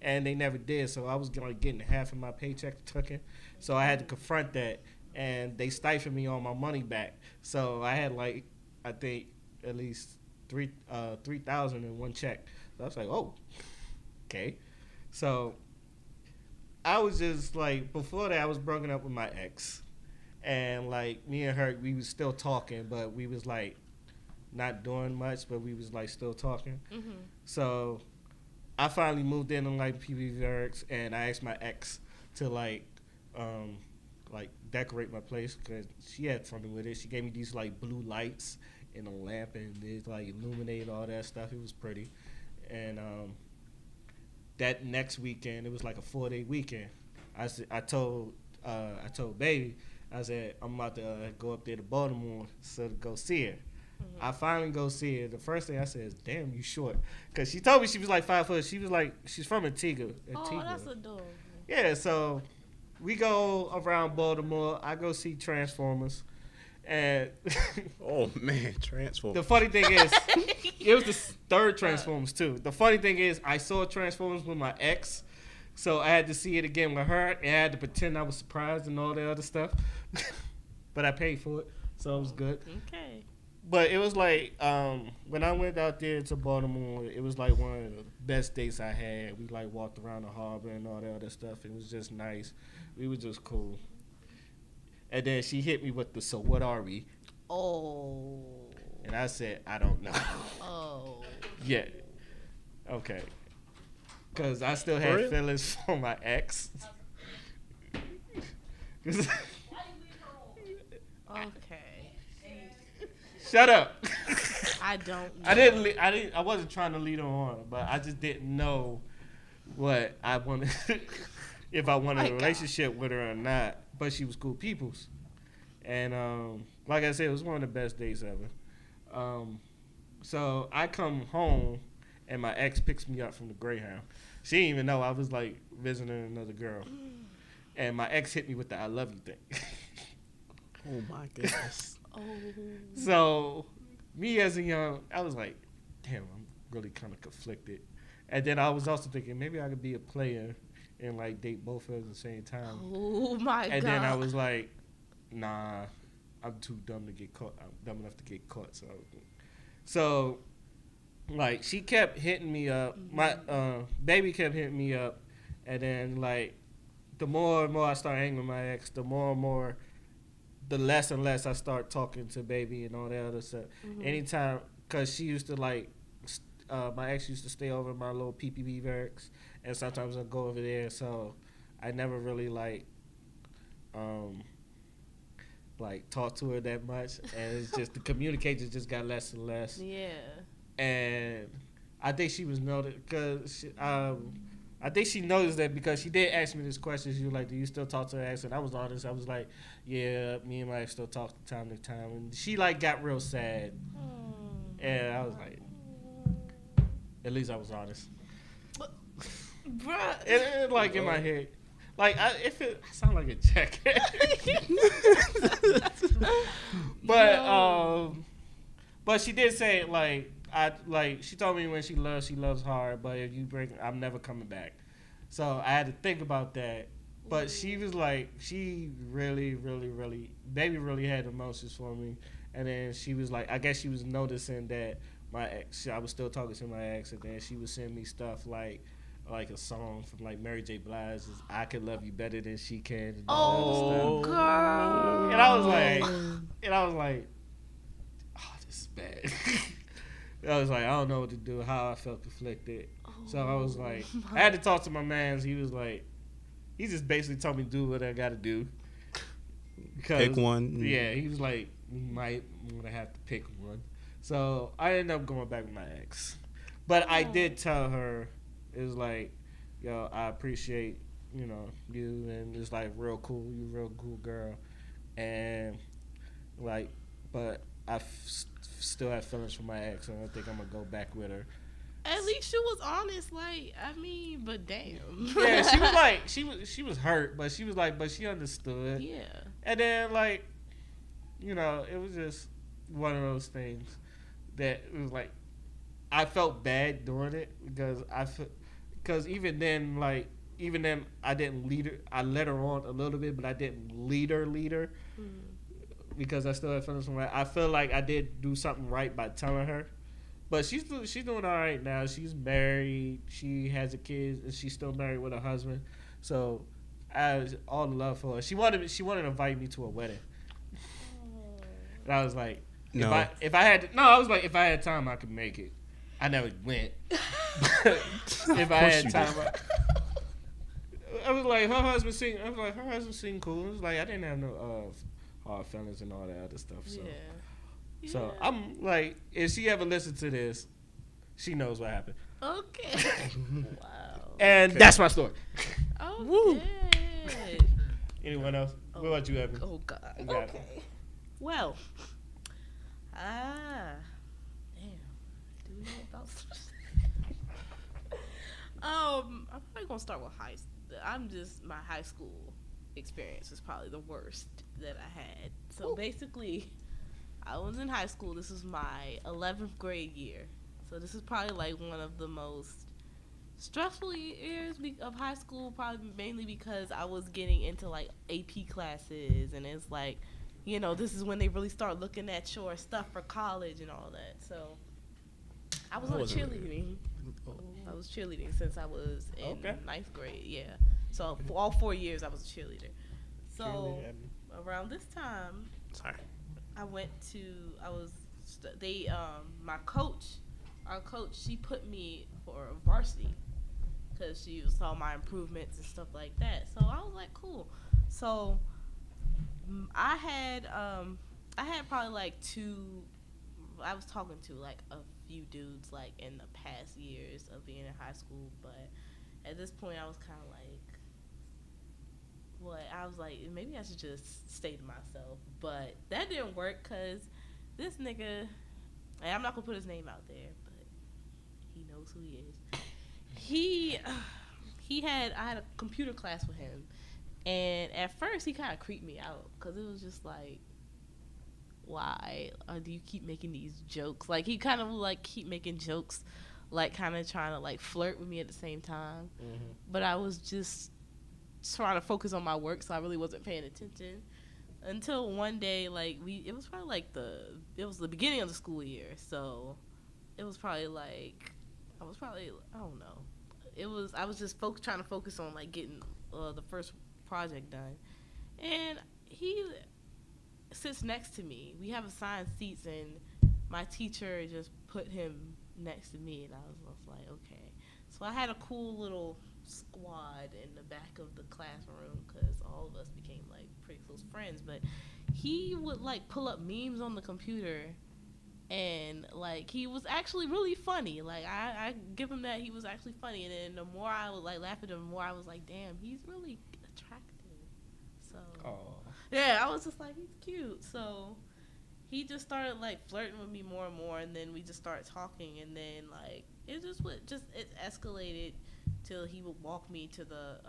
and they never did. So I was like getting half of my paycheck taken. So I had to confront that, and they stifled me on my money back. So I had like I think at least 3,000 in one check. So I was like, oh, okay. So I was just like before that I was broken up with my ex, and like me and her, we was still talking, but we was like not doing much, but we was like still talking. Mm-hmm. So I finally moved in on like PB Barracks, and I asked my ex to like decorate my place because she had fun with it. She gave me these like blue lights and a lamp, and it like illuminated all that stuff. It was pretty. And that next weekend, it was like a 4-day weekend. I told baby, I said I'm about to go up there to Baltimore to go see her. Mm-hmm. I finally go see her. The first thing I said is, "Damn, you short," because she told me she was like 5 foot. She was like, she's from Antigua. Oh, that's adorable. Yeah, so we go around Baltimore. I go see Transformers, and Oh man, Transformers. the funny thing is, it was the third Transformers too. The funny thing is, I saw Transformers with my ex, so I had to see it again with her, and I had to pretend I was surprised and all the other stuff. But I paid for it, so it was good. Okay. But it was like when I went out there to Baltimore, it was like one of the best dates I had. We like walked around the harbor and all that other stuff. It was just nice. We were just cool. And then she hit me with the "So what are we?" Oh. And I said, "I don't know." Oh. Yeah. Okay. Because I still For had real? feelings for my ex. 'Cause- Okay. Shut up. I don't know. I wasn't trying to lead her on, but I just didn't know what I wanted, if I wanted a relationship with her or not. But she was cool peoples. And like I said, it was one of the best days ever. So I come home, and my ex picks me up from the Greyhound. She didn't even know I was like visiting another girl. And my ex hit me with the "I love you" thing. Oh my goodness. Oh. So me as a young, I was like, damn, I'm really kind of conflicted. And then I was also thinking maybe I could be a player and like date both of them at the same time. Oh my God. And then I was like, nah, I'm too dumb to get caught. I'm dumb enough to get caught. So like she kept hitting me up. My baby kept hitting me up, and then like the more and more I start hanging with my ex, the more and more, the less and less I start talking to baby and all that other stuff. Mhm. Anytime, cause she used to like, my ex used to stay over in my little PPB barracks, and sometimes I'd go over there. So I never really like talk to her that much, and it's just the communication just got less and less. Yeah. And I think she was noticed because I think she noticed that because she did ask me this question. She was like, "Do you still talk to her ex?" And I was honest. I was like, "Yeah, me and my ex still talk from time to time." And she like got real sad, and I was like, at least I was honest. Bruh. And like in my head, like I sound like a jackass. But she did say she told me when she loves hard, but if you break, I'm never coming back. So I had to think about that. But she was like, she really, really, really, baby really had emotions for me. And then she was like, I guess she was noticing that my ex, I was still talking to my ex, and then she would send me stuff like a song from like Mary J. Blige, "I Can Love You Better Than She Can." And all that Oh, stuff. girl. And I was like, oh, this is bad. I was like, I don't know what to do, how I felt conflicted. So I was like, I had to talk to my mans. He was like, he just basically told me to do what I got to do. Pick one. Yeah, he was like, you might want to have to pick one. So I ended up going back with my ex. But I did tell her, it was like, yo, I appreciate, you, and it's like real cool. You a real cool girl. And like, but I still have feelings for my ex, and I think I'm gonna go back with her. At least she was honest. Like, I mean, but damn. Yeah, she was like, she was hurt, but she was like, but she understood. Yeah. And then like, it was just one of those things that it was like, I felt bad doing it because even then I didn't lead her. I let her on a little bit, but I didn't lead her. Because I still had feelings for her. I feel like I did do something right by telling her, but she's doing all right now. She's married. She has a kid, and she's still married with her husband. So I was all the love for her. She wanted to invite me to a wedding, And I was like, No. if I had time, I could make it. I never went. If I had time, I was like, her husband seemed cool. It was like I didn't have no hard feelings and all that other stuff. So. Yeah. So I'm like, if she ever listens to this, she knows what happened. Okay. Wow. And that's my story. Oh, Woo. good. Anyone else? What about you, Evan? Oh, God. You got it. Okay. Well. Damn. Do we know about I'm probably going to start with my high school experience is probably the worst that I had. So basically, I was in high school. This was my 11th grade year. So this is probably like one of the most stressful years of high school, probably mainly because I was getting into like AP classes, and it's like, this is when they really start looking at your stuff for college and all that. So I was on cheerleading. I was cheerleading since I was in ninth grade. Yeah. So for all 4 years I was a cheerleader. So around this time, our coach, she put me for varsity because she saw my improvements and stuff like that. So I was like, cool. So I had probably like I was talking to like a few dudes like in the past years of being in high school, but at this point I was kind of like, I was like, maybe I should just stay to myself. But that didn't work because this nigga, and I'm not going to put his name out there, but he knows who he is. I had a computer class with him. And at first he kind of creeped me out because it was just like, why do you keep making these jokes? Like he kind of like keep making jokes, like kind of trying to like flirt with me at the same time. Mm-hmm. But I was just trying to focus on my work, so I really wasn't paying attention until one day, like it was probably like it was the beginning of the school year, so it was probably like I don't know. I was just trying to focus on like getting the first project done, and he sits next to me. We have assigned seats, and my teacher just put him next to me, and I was like, okay. So I had a cool little squad in the back of the classroom because all of us became like pretty close friends. But he would like pull up memes on the computer, and like he was actually really funny. Like I give him that, he was actually funny. And then the more I would like laugh at him, the more I was like, damn, he's really attractive. So yeah, I was just like, he's cute. So he just started like flirting with me more and more, and then we just started talking, and then like it escalated till he would walk me to the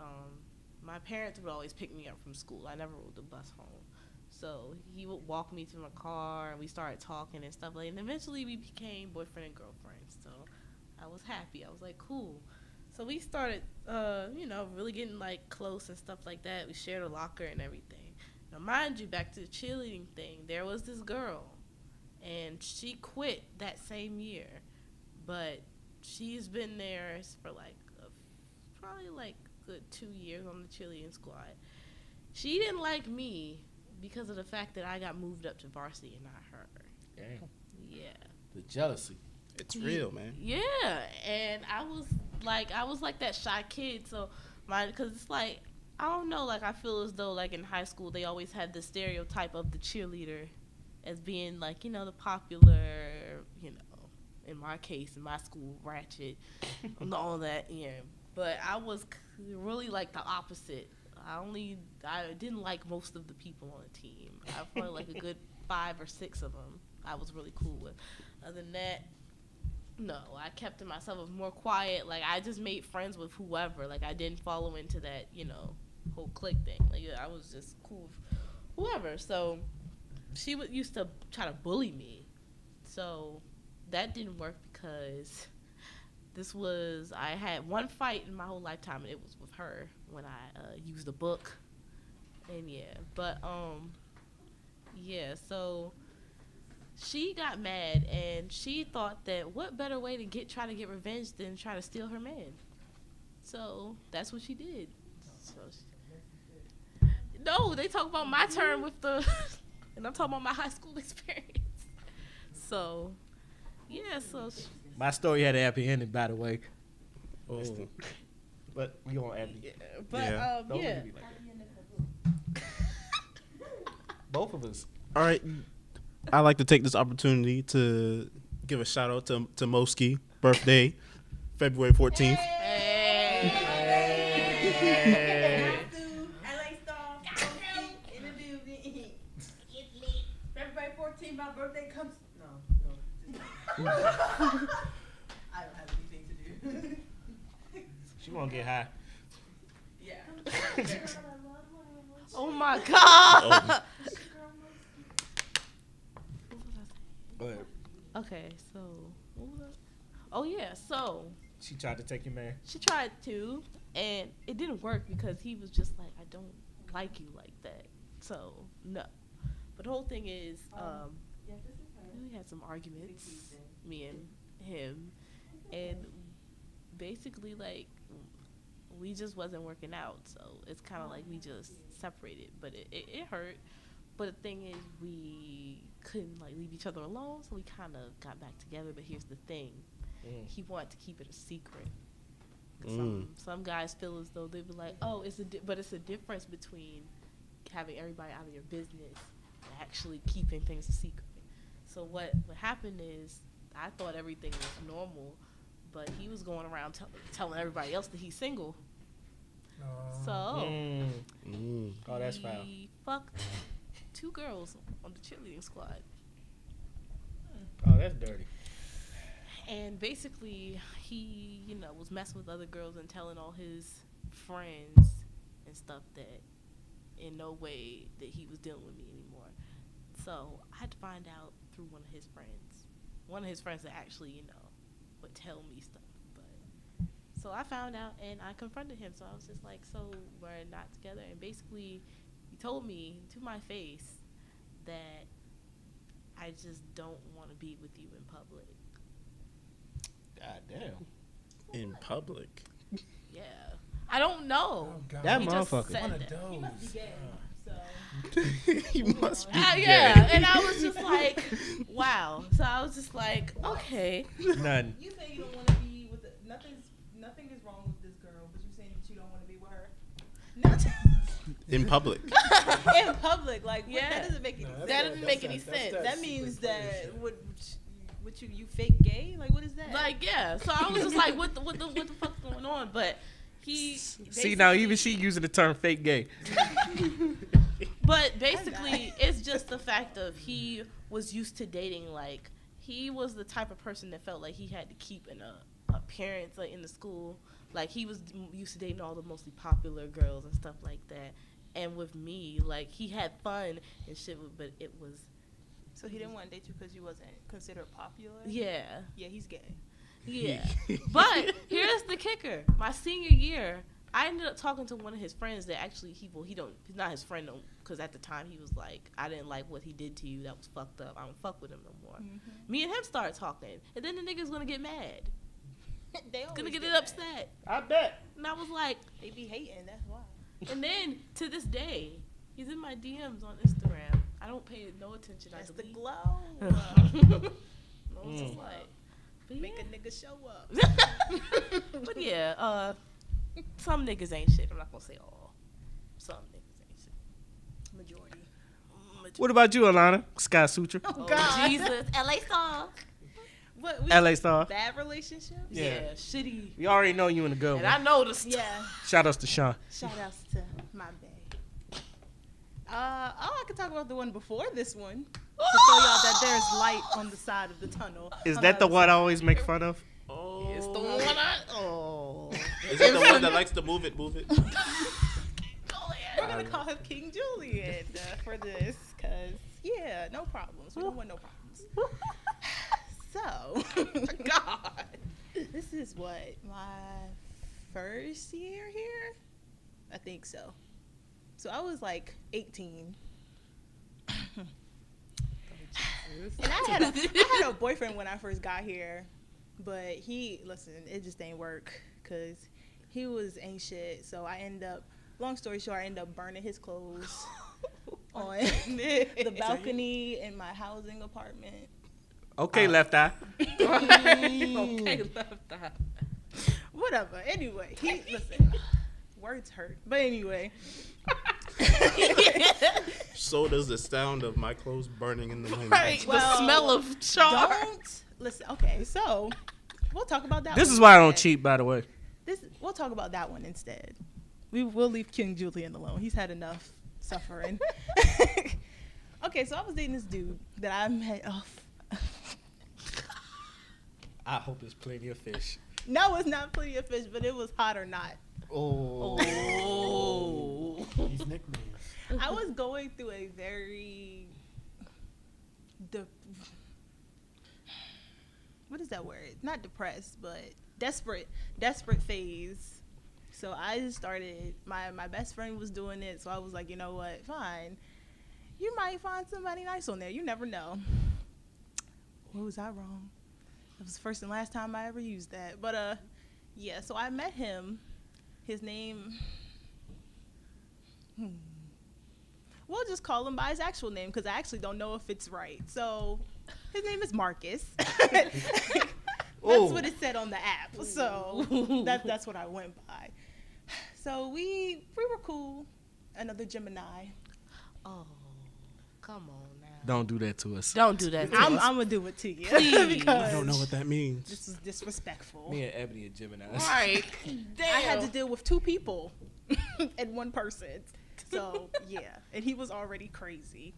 my parents would always pick me up from school. I never rode the bus home. So he would walk me to my car, and we started talking and stuff like that. And eventually we became boyfriend and girlfriend. So I was happy. I was like, cool. So we started really getting like close and stuff like that. We shared a locker and everything. Now mind you, back to the cheerleading thing, there was this girl, and she quit that same year, but she's been there for like probably like good 2 years on the cheerleading squad. She didn't like me because of the fact that I got moved up to varsity and not her. Damn. Yeah. The jealousy. It's real, man. Yeah, and I was like that shy kid. So because it's like, I don't know, like I feel as though like in high school they always had the stereotype of the cheerleader as being like, the popular, in my case, in my school, ratchet, and all that, yeah. But I was really like the opposite. I didn't like most of the people on the team. I probably like a good 5 or 6 of them I was really cool with. Other than that, no, I kept to myself. I was more quiet. Like I just made friends with whoever. Like I didn't follow into that, whole clique thing. Like I was just cool with whoever. So she used to try to bully me. So that didn't work because I had one fight in my whole lifetime, and it was with her when I used a book. And so she got mad, and she thought that what better way to try to get revenge than try to steal her man. So that's what she did. No, they talk about my turn with the And I'm talking about my high school experience. So, yeah, so. My story had a happy ending, by the way. Oh. But we gonna end it. But, Yeah. Don't yeah. look at me like that. Both of us. All right. I'd like to take this opportunity to give a shout out to Moski, birthday, February 14th. February 14th, my birthday comes. No. I don't have anything to do. She gonna get high. Yeah. Oh my God. Go ahead. Okay, so what was that? Oh yeah, so She tried to take your man. she tried to, and it didn't work because he was just like, I don't like you like that. So no. But the whole thing is, we had some arguments, me and him, and basically like we just wasn't working out. So it's kind of like we just separated, but it hurt. But the thing is, we couldn't like leave each other alone, so we kind of got back together. But here's the thing: he wanted to keep it a secret. Some guys feel as though they'd be like, "Oh, but it's a difference between having everybody out of your business and actually keeping things a secret." So what happened is, I thought everything was normal, but he was going around telling everybody else that he's single. So Oh, that's foul. he fucked 2 girls on the cheerleading squad. Oh, that's dirty. And basically, he, was messing with other girls and telling all his friends and stuff that in no way that he was dealing with me anymore. So I had to find out through one of his friends. One of his friends that actually, would tell me stuff. So I found out and I confronted him. So I was just like, so we're not together. And basically, he told me to my face that I just don't want to be with you in public. God damn. In public. Yeah. I don't know. Oh, God. That He just motherfucker. said One of that. He must be those. gay. So. You must be gay. Yeah. And I was just like, wow. So I was just like, okay. None. You say you don't want to be with nothing is wrong with this girl, but you're saying that you don't want to be with her. In public. In public, like Yeah. that doesn't make any No, sense. That doesn't make any sense. That means that what you fake gay? Like what is that? Like, yeah. So I was just like, what the fuck's going on? But he See, now even she using the term fake gay. But basically, it's just the fact of he was used to dating, like, he was the type of person that felt like he had to keep an appearance, like, in the school. Like, he was used to dating all the mostly popular girls and stuff like that. And with me, like, he had fun and shit, but it was... So he didn't want to date you because you wasn't considered popular? Yeah. Yeah, he's gay. Yeah. But here's the kicker. My senior year, I ended up talking to one of his friends that actually, he's not his friend, because at the time he was like, I didn't like what he did to you. That was fucked up. I don't fuck with him no more. Mm-hmm. Me and him started talking. And then the nigga's going to get mad. They Gonna always get mad. upset. I bet. And I was like, They be hating, that's why. and then to this day, he's in my DMs on Instagram. I don't pay no attention. That's I the delete. glow. No, it's just like, but Make yeah. a nigga show up. But yeah, some niggas ain't shit. I'm not gonna say all. Some niggas ain't shit. Majority. What about you, Alana? Sky Sutra. Oh, God. Jesus, LA Star. What? LA Star. Bad relationships? Yeah. Shitty. We already know you in the good And one. I know the stuff. Yeah. Shout outs to Sean. Shout outs to my bae. I can talk about the one before this one to show y'all that there's light on the side of the tunnel. Is On that the other one I side. always make fun of? It's the one I. Oh. Is it the one that likes to move it? We're gonna call him King Julian for this, cause yeah, no problems. We don't want no problems. So, God, this is what my first year here. I think so. So I was like 18. And I had a boyfriend when I first got here, but it just didn't work because he ain't shit. So long story short, I ended up burning his clothes on the balcony in my housing apartment. Okay, left eye. Okay, left eye. Whatever. Anyway, listen. Words hurt. But anyway. So does the sound of my clothes burning in the wind. Right. Well, the smell of char. Don't listen. Okay, so we'll talk about that. This one is why I don't instead. cheat, by the way. We'll talk about that one instead. We'll leave King Julian alone. He's had enough suffering. Okay, so I was dating this dude that I met. I hope it's plenty of fish. No, it's not Plenty of Fish, but it was Hot or Not. Oh. These nicknames. I was going through a very what is that word? Not depressed, but desperate phase. So I just started. My best friend was doing it, so I was like, you know what? Fine. You might find somebody nice on there. You never know. What was I wrong? That was the first and last time I ever used that. But yeah. So I met him. His name. We'll just call him by his actual name because I actually don't know if it's right. So his name is Marcus. That's what it said on the app. So that's what I went by. So we were cool. Another Gemini. Oh, come on now. Don't do that to us. Don't do that to I'm us. gonna do it to you. Please. Because I don't know what that means. this is disrespectful. Me and Ebony are Gemini. Right. Damn. I had to deal with two people and one person. So yeah, and he was already crazy.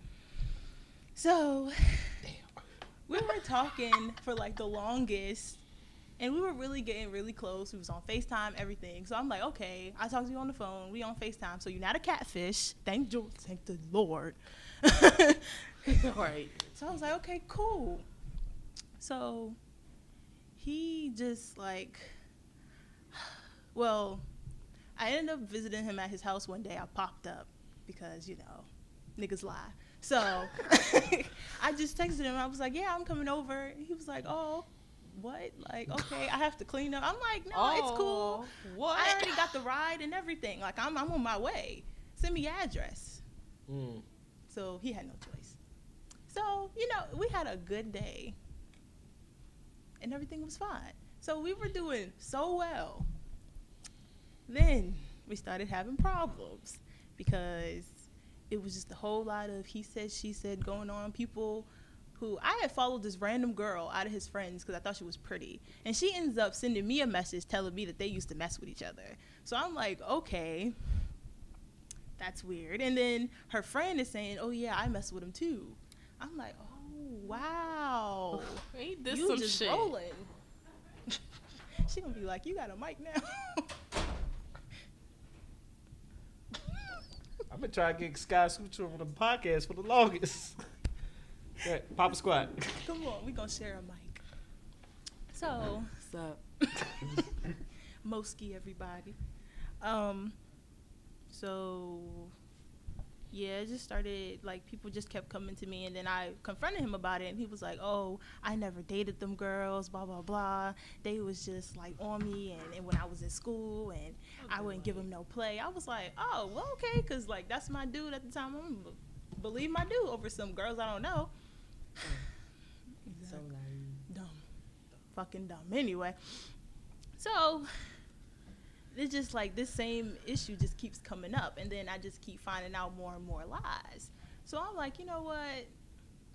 So we were talking for like the longest, and we were really getting really close. We was on FaceTime, everything. So I'm like, okay, I talked to you on the phone. We on FaceTime. So you're not a catfish. Thank the Lord. Right. So I was like, okay, cool. So he just like, well, I ended up visiting him at his house one day. I popped up because, you know, niggas lie. So I just texted him. I was like, yeah, I'm coming over. He was like, oh, what? Like, okay, I have to clean up. I'm like, no, it's cool. What? I already got the ride and everything. Like, I'm on my way. Send me your address. So he had no choice. So, you know, we had a good day. And everything was fine. So we were doing so well. Then we started having problems because it was just a whole lot of he said, she said going on. People who I had followed this random girl out of his friends because I thought she was pretty. And she ends up sending me a message telling me that they used to mess with each other. So I'm like, okay, that's weird. And then her friend is saying, oh, yeah, I mess with him too. I'm like, oh, wow. Ain't this You some just shit? rolling. She gonna be like, you got a mic now. I've been trying to get Sky Scooter on the podcast for the longest. Right, Papa Squat. Come on, we gonna share a mic. So, What's up? Moski, everybody. So yeah, it just started, like, people just kept coming to me, and then I confronted him about it, and he was like, oh, I never dated them girls, blah, blah, blah. They was just, like, on me, and when I was in school, and I wouldn't give them no play. I was like, oh, well, okay, because, like, that's my dude at the time. I'm going to believe my dude over some girls I don't know. So like, Dumb. Fucking dumb. Anyway, so it's just like this same issue just keeps coming up, and then I just keep finding out more and more lies. So I'm like, you know what?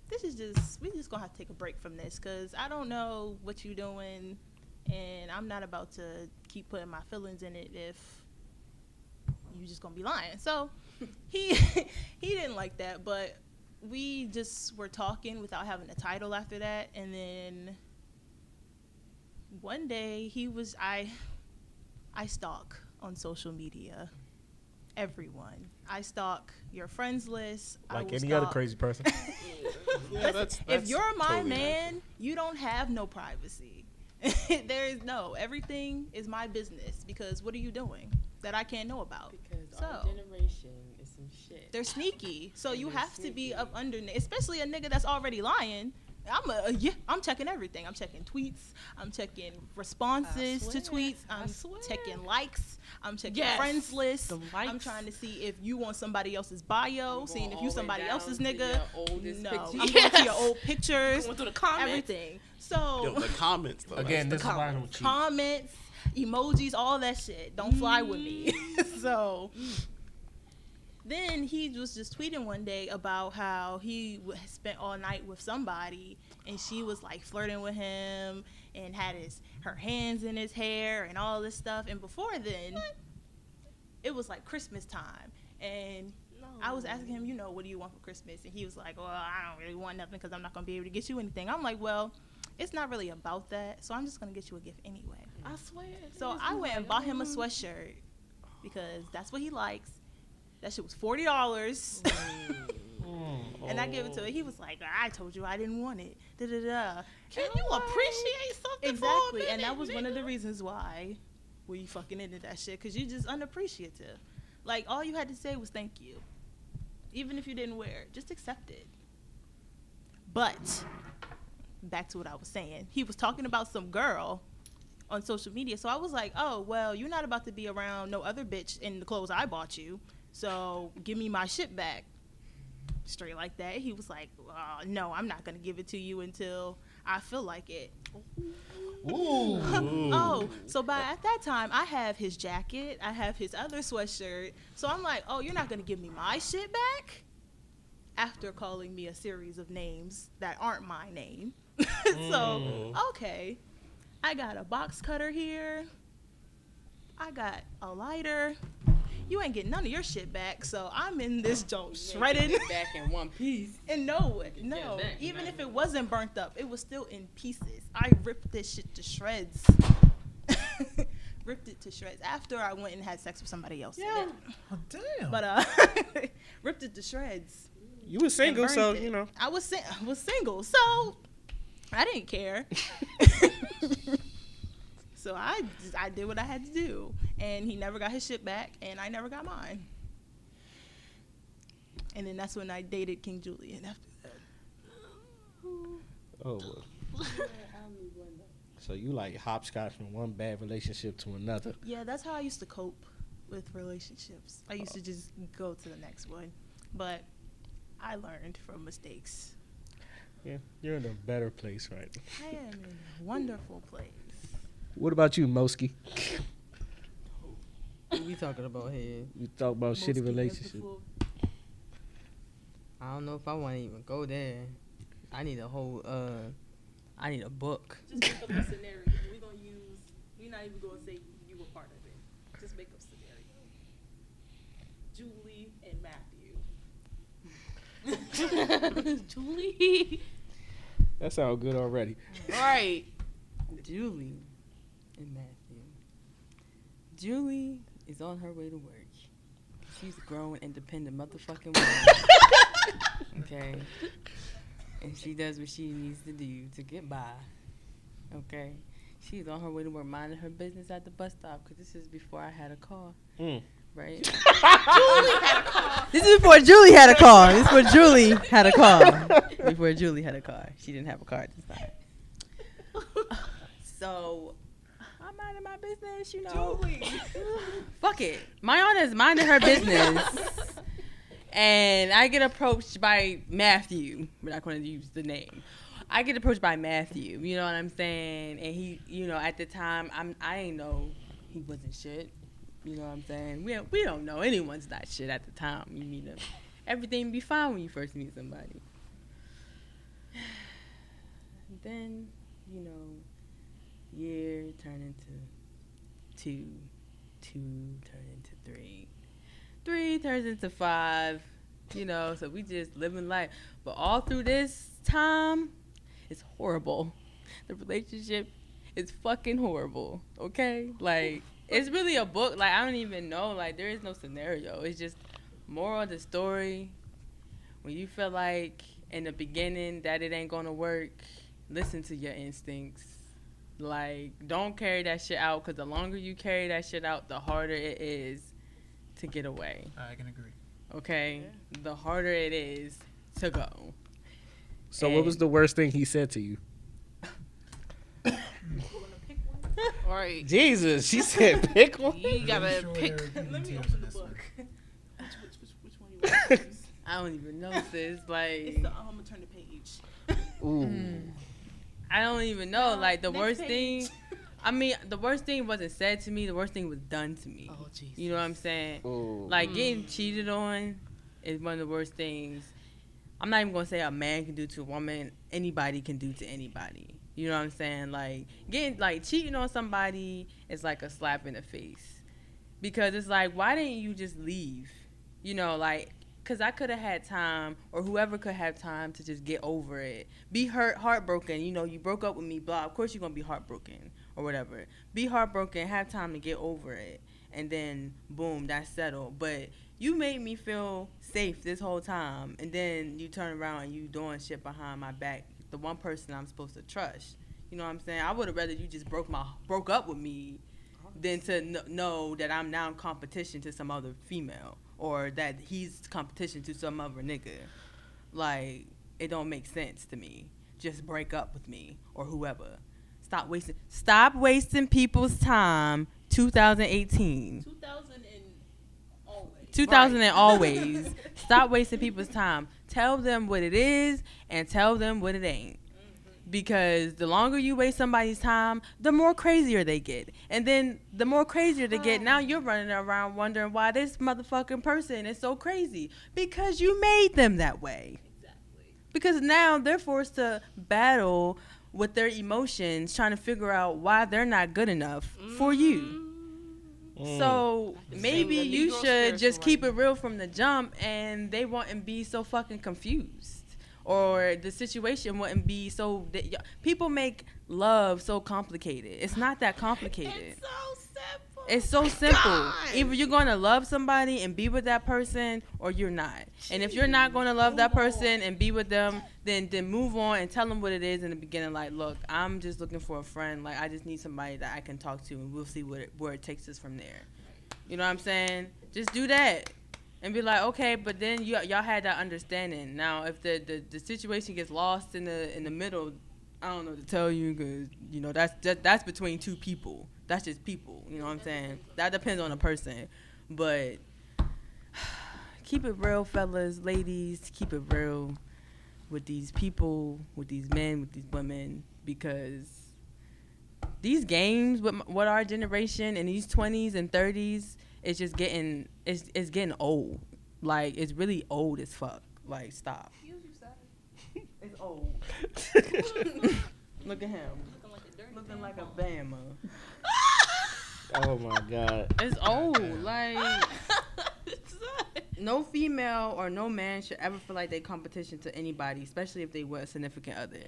This is just, we just gonna have to take a break from this, because I don't know what you're doing, and I'm not about to keep putting my feelings in it if you just gonna be lying. So he didn't like that, but we just were talking without having a title after that, and then one day he was, I stalk on social media everyone. I stalk your friends list. Like any other crazy person. Yeah, that's if you're my totally man, natural. you don't have no privacy. There is no, everything is my business, because what are you doing that I can't know about? because So our generation is some shit. they're sneaky, so And you they're have to be sneaky. up under, especially a nigga that's already lying. I'm checking everything. I'm checking tweets. I'm checking responses to tweets. I'm checking likes. I'm checking friends lists. I'm trying to see if you want somebody else's bio, seeing if you somebody else's nigga. No, I'm going to your old pictures. Going through the comments. Everything. So Yo, the comments though. Again, this is why I don't cheat. comments, emojis, all that shit. Don't fly with me. So then he was just tweeting one day about how he spent all night with somebody, and she was like flirting with him and had her hands in his hair and all this stuff. And before then, it was like Christmas time, and I was asking him, what do you want for Christmas? And he was like, well, I don't really want nothing because I'm not gonna be able to get you anything. I'm like, well, it's not really about that, so I'm just gonna get you a gift anyway. I swear. So I went and bought him a sweatshirt because that's what he likes. That shit was $40. And I gave it to him. He was like, I told you I didn't want it. Da-da-da. Can you appreciate something Exactly. for a minute, And that was one of the nigga? reasons why we fucking into that shit, because you just unappreciative. Like, all you had to say was thank you. Even if you didn't wear it, just accept it. But back to what I was saying. He was talking about some girl on social media. So I was like, oh, well, you're not about to be around no other bitch in the clothes I bought you. So give me my shit back. Straight like that. He was like, no, I'm not going to give it to you until I feel like it. Ooh. Oh, so at that time, I have his jacket. I have his other sweatshirt. So I'm like, oh, you're not going to give me my shit back? After calling me a series of names that aren't my name. So, okay. I got a box cutter here. I got a lighter. You ain't getting none of your shit back, so I'm in this joint shredded. Back in one piece. And no, even if it wasn't burnt up, it was still in pieces. I ripped this shit to shreds. Ripped it to shreds after I went and had sex with somebody else. Yeah. Oh, damn. But ripped it to shreds. You were single, so it. you know. I was single, so I didn't care. So I did what I had to do, and he never got his shit back, and I never got mine. And then that's when I dated King Julian after that. Oh. So you like hopscotch from one bad relationship to another. Yeah, that's how I used to cope with relationships. I used to just go to the next one, but I learned from mistakes. Yeah, you're in a better place, right? I am in a wonderful place. What about you, Moski? What we talking about here? You talk about shitty Most relationships. I don't know if I want to even go there. I need a whole, I need a book. Just make up a scenario. We're not even going to say you were part of it. Just make up a scenario. Julie and Matthew. Julie. That sounds good already. Right. Julie and Matthew. Julie is on her way to work. She's a grown, independent motherfucking woman. Okay? And she does what she needs to do to get by. Okay? She's on her way to work, minding her business at the bus stop, because this is before I had a car. Right? Julie had a car. This is before Julie had a car. This is before Julie had a car. Before Julie had a car. She didn't have a car at this time. So, I'm minding my business, you know. Julie. Fuck it. My Honor is minding her business. And I get approached by Matthew. We're not going to use the name. I get approached by Matthew. You know what I'm saying? And he, you know, at the time, I ain't know he wasn't shit. You know what I'm saying? We don't know anyone's not shit at the time. You meet them. Everything be fine when you first meet somebody. Then, you know, year turn into 2 turn into 3 turns into 5, you know, so we just living life. But all through this time, it's horrible. The relationship is fucking horrible, okay? Like, it's really a book. Like, I don't even know. Like, there is no scenario. It's just moral of the story. When you feel like in the beginning that it ain't gonna work, listen to your instincts. Like, don't carry that shit out, because the longer you carry that shit out, the harder it is to get away. I can agree. Okay? Yeah. The harder it is to go. So what was the worst thing he said to you? All right. Jesus, she said pick one. You gotta Sure pick. there are Let me details open in the this book. one. Which one you want to use? I don't even know, sis. Like, It's the I'm gonna turn the page. Ooh. I don't even know. Like, the Next worst page. thing. I mean, the worst thing wasn't said to me. The worst thing was done to me. Oh, Jesus. You know what I'm saying? Ooh. Like, getting cheated on is one of the worst things. I'm not even gonna say a man can do to a woman. Anybody can do to anybody. You know what I'm saying? Like, cheating on somebody is like a slap in the face. Because it's like, why didn't you just leave? You know, like, because I could have had time, or whoever could have time to just get over it. Be heartbroken. You know, you broke up with me, blah. Of course you're going to be heartbroken or whatever. Be heartbroken, have time to get over it. And then, boom, that's settled. But you made me feel safe this whole time. And then you turn around and you doing shit behind my back. The one person I'm supposed to trust. You know what I'm saying? I would have rather you just broke up with me than to know that I'm now in competition to some other female, or that he's competition to some other nigga. Like, it don't make sense to me. Just break up with me or whoever. Stop wasting people's time. 2018. 2000 and always. Stop wasting people's time. Tell them what it is and tell them what it ain't. Because the longer you waste somebody's time, the more crazier they get. And then the more crazier they get, now you're running around wondering why this motherfucking person is so crazy. Because you made them that way. Exactly. Because now they're forced to battle with their emotions, trying to figure out why they're not good enough for you. So maybe you should just keep it real from the jump, and they wouldn't be so fucking confused, or the situation wouldn't be so. People make love so complicated. It's not that complicated. It's so simple. God. Either you're going to love somebody and be with that person, or you're not. Jeez. And if you're not going to love that person and be with them, then move on and tell them what it is in the beginning. Like, look, I'm just looking for a friend. Like, I just need somebody that I can talk to, and we'll see where it takes us from there. You know what I'm saying? Just do that. And be like, okay, but then y'all had that understanding. Now, if the situation gets lost in the middle, I don't know what to tell you, because, you know, that's between two people. That's just people, you know what I'm saying? That depends on the person. But keep it real, fellas, ladies. Keep it real with these people, with these men, with these women, because these games with our generation and these 20s and 30s, it's just getting it's getting old. Like, it's really old as fuck. Like, stop. It's old. Look at him. Looking like a Bama. Oh my God. It's old. Like, no female or no man should ever feel like they competition to anybody, especially if they were a significant other.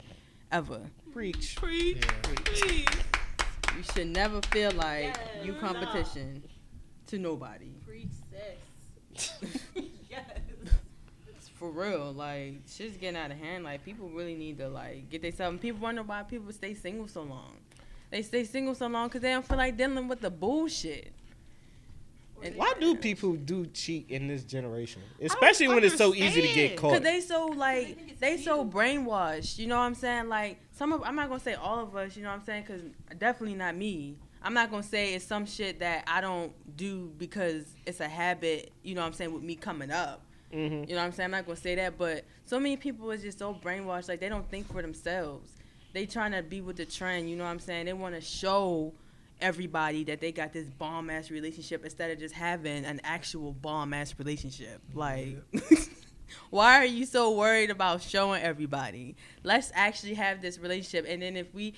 Ever. Preach. Preach. You should never feel like you competition to nobody. Preach sex. Yes. It's for real. Like, shit's getting out of hand. Like, people really need to, like, get themselves. People wonder why people stay single so long. They stay single so long because they don't feel like dealing with the bullshit. And why do people cheat in this generation? Especially when it's so easy to get caught. Because they so, like, they so brainwashed. You know what I'm saying? Like, I'm not going to say all of us, you know what I'm saying? Because definitely not me. I'm not going to say it's some shit that I don't do because it's a habit, you know what I'm saying, with me coming up. Mm-hmm. You know what I'm saying? I'm not going to say that. But so many people are just so brainwashed. Like, they don't think for themselves. They trying to be with the trend, you know what I'm saying? They want to show everybody that they got this bomb-ass relationship instead of just having an actual bomb-ass relationship. Like, why are you so worried about showing everybody? Let's actually have this relationship. And then if we,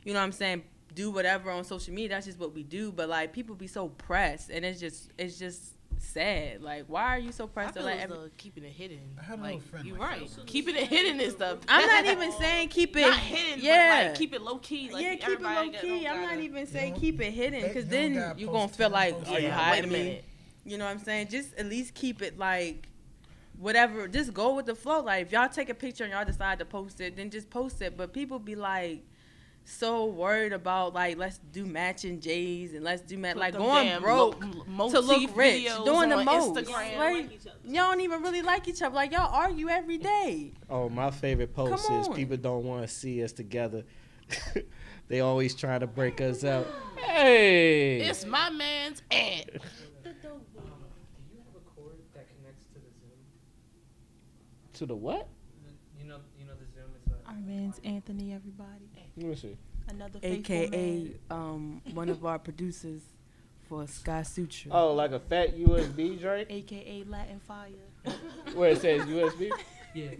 you know what I'm saying, do whatever on social media, that's just what we do. But, like, people be so pressed, and it's just sad. Like, why are you so pressed to let keeping it hidden? I had a Like, little friend you're like right. that. Keeping it hidden is the. I'm not even saying keep it not hidden, yeah. but like keep it low key. Like, yeah, keep it low key. I'm not even saying keep it hidden, because then you're gonna feel like, post oh, you ten, hiding wait a me. minute. You know what I'm saying? Just at least keep it like whatever. Just go with the flow. Like, if y'all take a picture and y'all decide to post it, then just post it. But people be like so worried about like let's do matching J's and let's do Put like them going damn broke to look motif rich, videos doing the on most. Instagram. Like, y'all don't even really like each other. Like y'all argue every day. Oh, my favorite post Come is on. people don't want to see us together. They always try to break us up. Hey, It's my man's aunt. Do you have a cord that connects to the Zoom? to the what? You know the Zoom is Our man's Anthony, everybody. Let me see. Another faithful AKA man. one of our producers for Sky Suture. Oh, like a fat USB drink AKA Latin Fire. where it says USB. Yeah.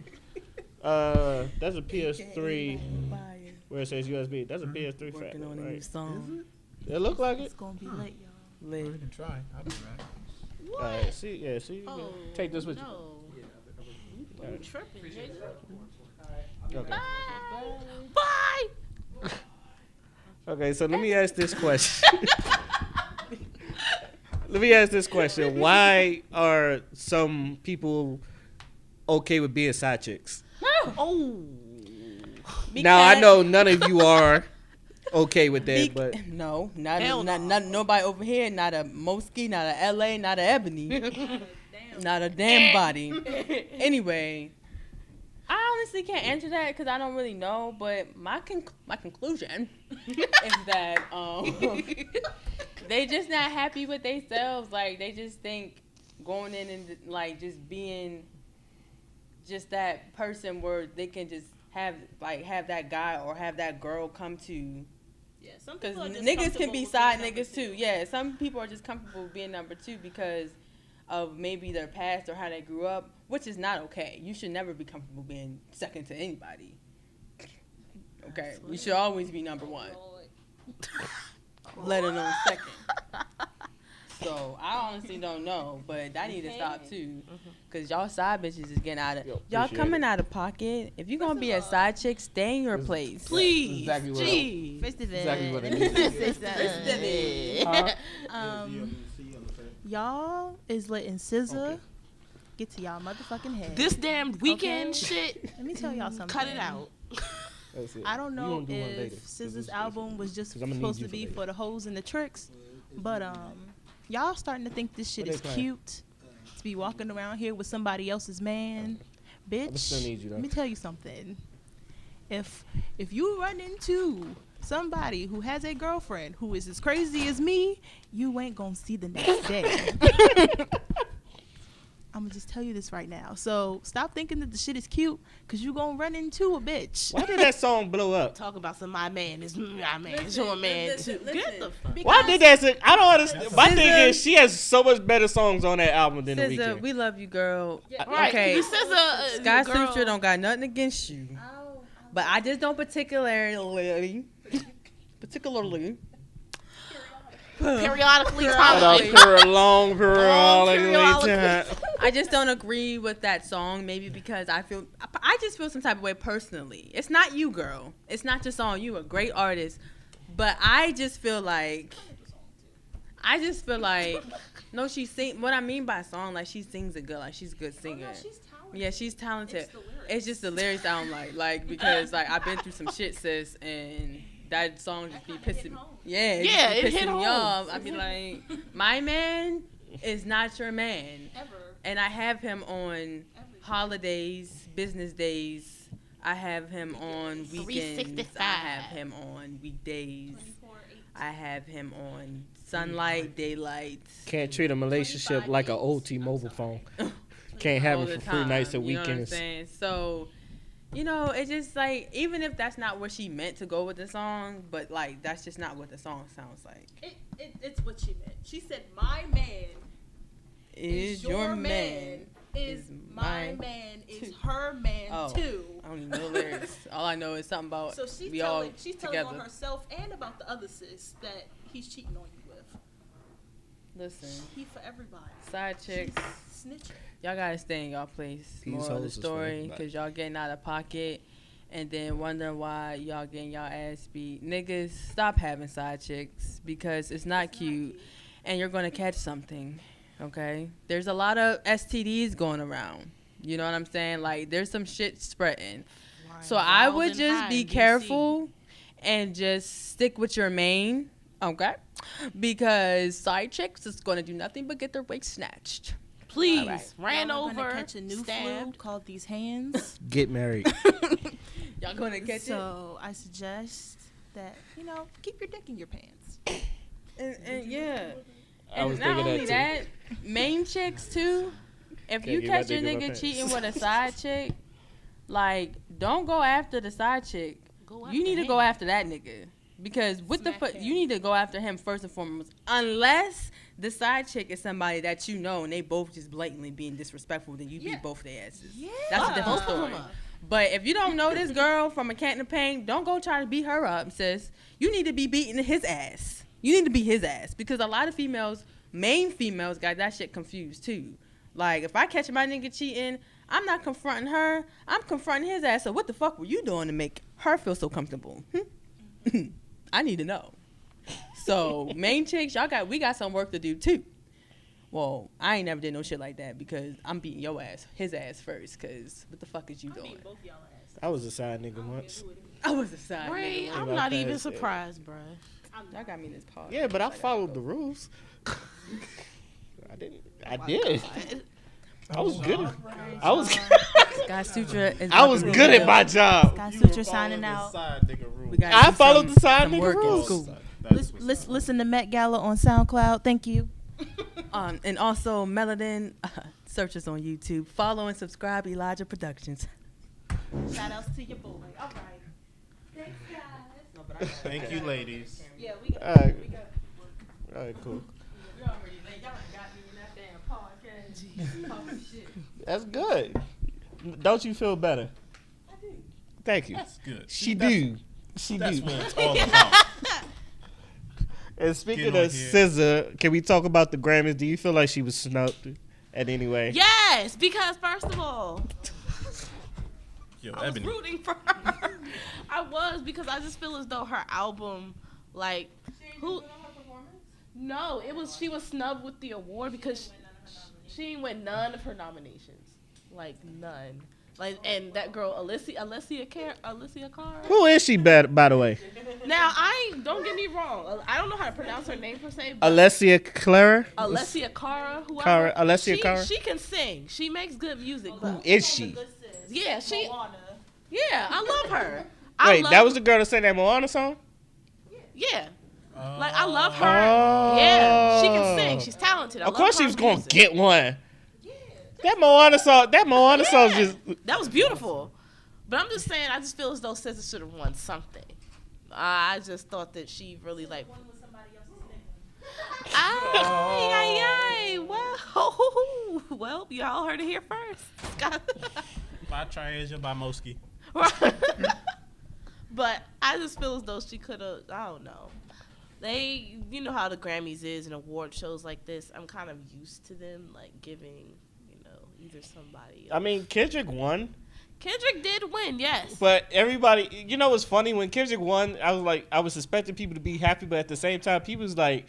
That's a PS3 Fire. where it says USB. That's a PS3 fat, Working on a new right? song. It look like it. It's gonna be lit, y'all. Lit. We can try. I'll be right. All right, see, yeah, see. Oh, Take this with you. no. All right. Tripping, nigga. Okay. Bye. Okay, so let me ask this question. Let me ask this question. Why are some people okay with being side chicks? Oh. Now, I know none of you are okay with that, but No, not Hell not nobody over here. Not a Mosky, not a LA, not a Ebony, not a damn body. Anyway, I honestly can't answer that because I don't really know. But my conclusion is that they just not happy with themselves. Like they just think going in and like just being just that person where they can just have that guy or have that girl come to. Yeah, some Because people are just niggas can comfortable be with side being niggas number too. Yeah, some people are just comfortable being number two because of maybe their past or how they grew up, which is not okay. You should never be comfortable being second to anybody. Okay, you should always be number one, let alone second. So I honestly don't know, but I need to stop too, cause y'all side bitches is getting out of y'all appreciate coming it. out of pocket. If you're gonna be a side chick, stay in your place. Please. Exactly what Gee. exactly what it is. Y'all is letting SZA get to y'all motherfucking head. This damn weekend Okay. shit. Let me tell y'all something. Cut it out. That's it. I don't You know gonna do one later, if 'cause SZA's it's- album was just 'cause I'ma need supposed you to for be later. for the hoes and the tricks, but y'all starting to think this shit What is they playing? cute to be walking around here with somebody else's man, bitch. still need you, though. Let me tell you something. If you run into somebody who has a girlfriend who is as crazy as me, you ain't gonna see the next day. I'm gonna just tell you this right now. So stop thinking that the shit is cute, cause you gonna run into a bitch. Why did that song blow up? Talk about some my man is my man. It's your man listen, too. listen. Get the fuck. Why did that? I don't understand. My thing SZA- is, she has so much better songs on that album than the SZA, weekend. we love you, girl. Right. Okay. You says Sky girl. Suture don't got nothing against you, but I just don't particularly periodically Cut tolerate. off for a long periodically periodically. time. I just don't agree with that song. Maybe because I just feel some type of way personally. It's not you, girl. It's not your song. You a great artist, but I just feel like no, she sing. What I mean by song, like she sings it good. Like she's a good singer. Yeah, she's talented. It's just the lyrics I don't like because like I've been through some shit, sis, and that song just be pissing me. Yeah, it Yeah, just be it hit pissing me home. off. I be like, my man is not your man, and I have him on holidays, business days. I have him on weekends. I 365. have him on weekdays. I have him on sunlight, daylight. Can't treat a relationship like an old T-Mobile phone. Can't have all it the for free nights and you know what I'm weekends. saying? So, it's just like, even if that's not where she meant to go with the song, but like that's just not what the song sounds like. It's what she meant. She said, "My man Is your man is my mine man is too." her man Oh. too." I don't even know the lyrics. All I know is something about So she's we all she's telling together. on herself and about the other sis that he's cheating on you with. Listen, He for everybody. side chicks, Snitching. y'all gotta stay in y'all place. These More of the hoes is story, fun. because y'all getting out of pocket. And then wondering why y'all getting y'all ass beat. Niggas, stop having side chicks because it's not cute. And you're going to catch something, okay? There's a lot of STDs going around. You know what I'm saying? Like, there's some shit spreading. So I would just be careful and just stick with your main, okay? Because side chicks is gonna do nothing but get their wig snatched. Please, Alright. ran Y'all are over, gonna catch a new flu stabbed. called these hands. Get married. Y'all gonna catch So I suggest that keep your dick in your pants. it. And yeah. I was And not thinking only that, that, main chicks too. If Can't you get my catch your dick in my nigga pants. cheating with a side chick, like don't go after the side chick. You need to go after that nigga. Because what the fuck, you need to go after him first and foremost. Unless the side chick is somebody that you know and they both just blatantly being disrespectful, then you beat both their asses. Yeah. That's a different Both of story. them up. But if you don't know this girl from a can of paint, don't go try to beat her up, sis. You need to be beating his ass. You need to beat his ass. Because a lot of females, main females, got that shit confused too. Like, if I catch my nigga cheating, I'm not confronting her. I'm confronting his ass. So what the fuck were you doing to make her feel so comfortable? I need to know. So, main chicks, we got some work to do too. Well, I ain't never did no shit like that because I'm beating his ass first. Because what the fuck is you doing? I was a side nigga once. I was a side Ray, nigga. I'm my not even past, yeah. surprised, bruh. Y'all got me in this part. Yeah, but I followed the rules. I did. I was good. I was. Scott Sutra is I was good at my job. Scott Sutra signing out. I followed the side nigga work in rules. school. Listen to Met Gala on SoundCloud. Thank you. And also Melanin search us on YouTube. Follow and subscribe Elijah Productions. Shout outs to your boy. All right. Thanks, guys. Thank you, ladies. Yeah, we got. All right. All right, cool. That's good. Don't you feel better? I do. Thank you. That's good. She do. She That's do. what it's all about. And speaking Get on of here. SZA, can we talk about the Grammys? Do you feel like she was snubbed in any way? Yes, because first of all, Yo, I was Ebony. rooting for her. I was, because I just feel as though her album, like, who? No, she was snubbed with the award because she didn't win none of her nominations, like none. Like, and that girl Alessia Cara. Who is she, by the way? Now don't get me wrong, I don't know how to pronounce her name per se. But Alessia Clara? Alessia Cara, Alessia Cara? She can sing. She makes good music. Who But is she? yeah, I love her. Wait, that was the girl that sang that Moana song? Yeah. Like, I love her. Oh. Yeah, she can sing. She's talented. I Of love course her she was going to music. get one. That Moana song just... That was beautiful. But I'm just saying, I just feel as though SZA should have won something. I just thought that she really, like... Well, y'all heard it here first. By Triasia, by Moski. But I just feel as though she could have, I don't know. You know how the Grammys is and award shows like this. I'm kind of used to them, like, giving, either somebody else. I mean, Kendrick won. Kendrick did win, yes. But everybody, what's funny? When Kendrick won, I was expecting people to be happy, but at the same time, people was like,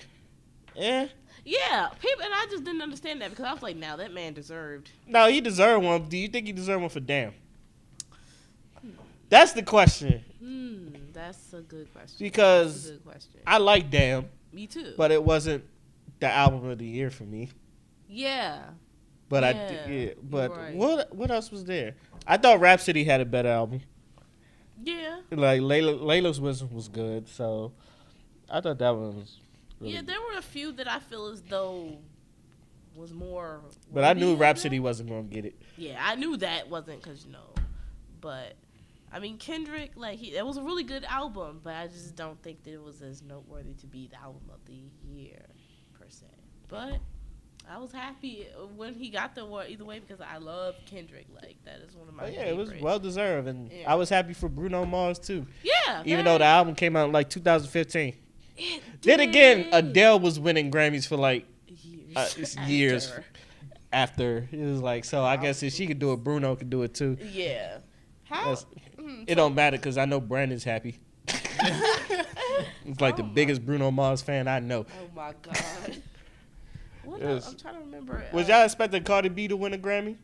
eh. Yeah, people, and I just didn't understand that because I was like, now that man deserved. No, he deserved one. Do you think he deserved one for Damn? That's the question. That's a good question. Because That's a good question. I like Damn. Me too. But it wasn't the album of the year for me. Yeah. But you're right. what else was there? I thought Rhapsody had a better album. Yeah. Like Layla's Wisdom was good, so I thought that one was really Yeah, there were a few that I feel as though was more. But I knew worthy of Rhapsody it. wasn't gonna get it. Yeah, I knew that wasn't because but I mean Kendrick, like it was a really good album, but I just don't think that it was as noteworthy to be the album of the year per se. But I was happy when he got the award either way because I love Kendrick. Like that is one of my It was favorites. well deserved, and Yeah. I was happy for Bruno Mars too. Yeah, Even though the album came out in like 2015. it Then again, did. Adele was winning Grammys for like years After. after. It was like, so I guess if she could do it, Bruno could do it too. Yeah. How? That's- It don't matter because I know Brandon's happy. He's like the biggest Bruno Mars fan I know. Oh my god. What Yes. else? I'm trying to remember. Was y'all expecting Cardi B to win a Grammy?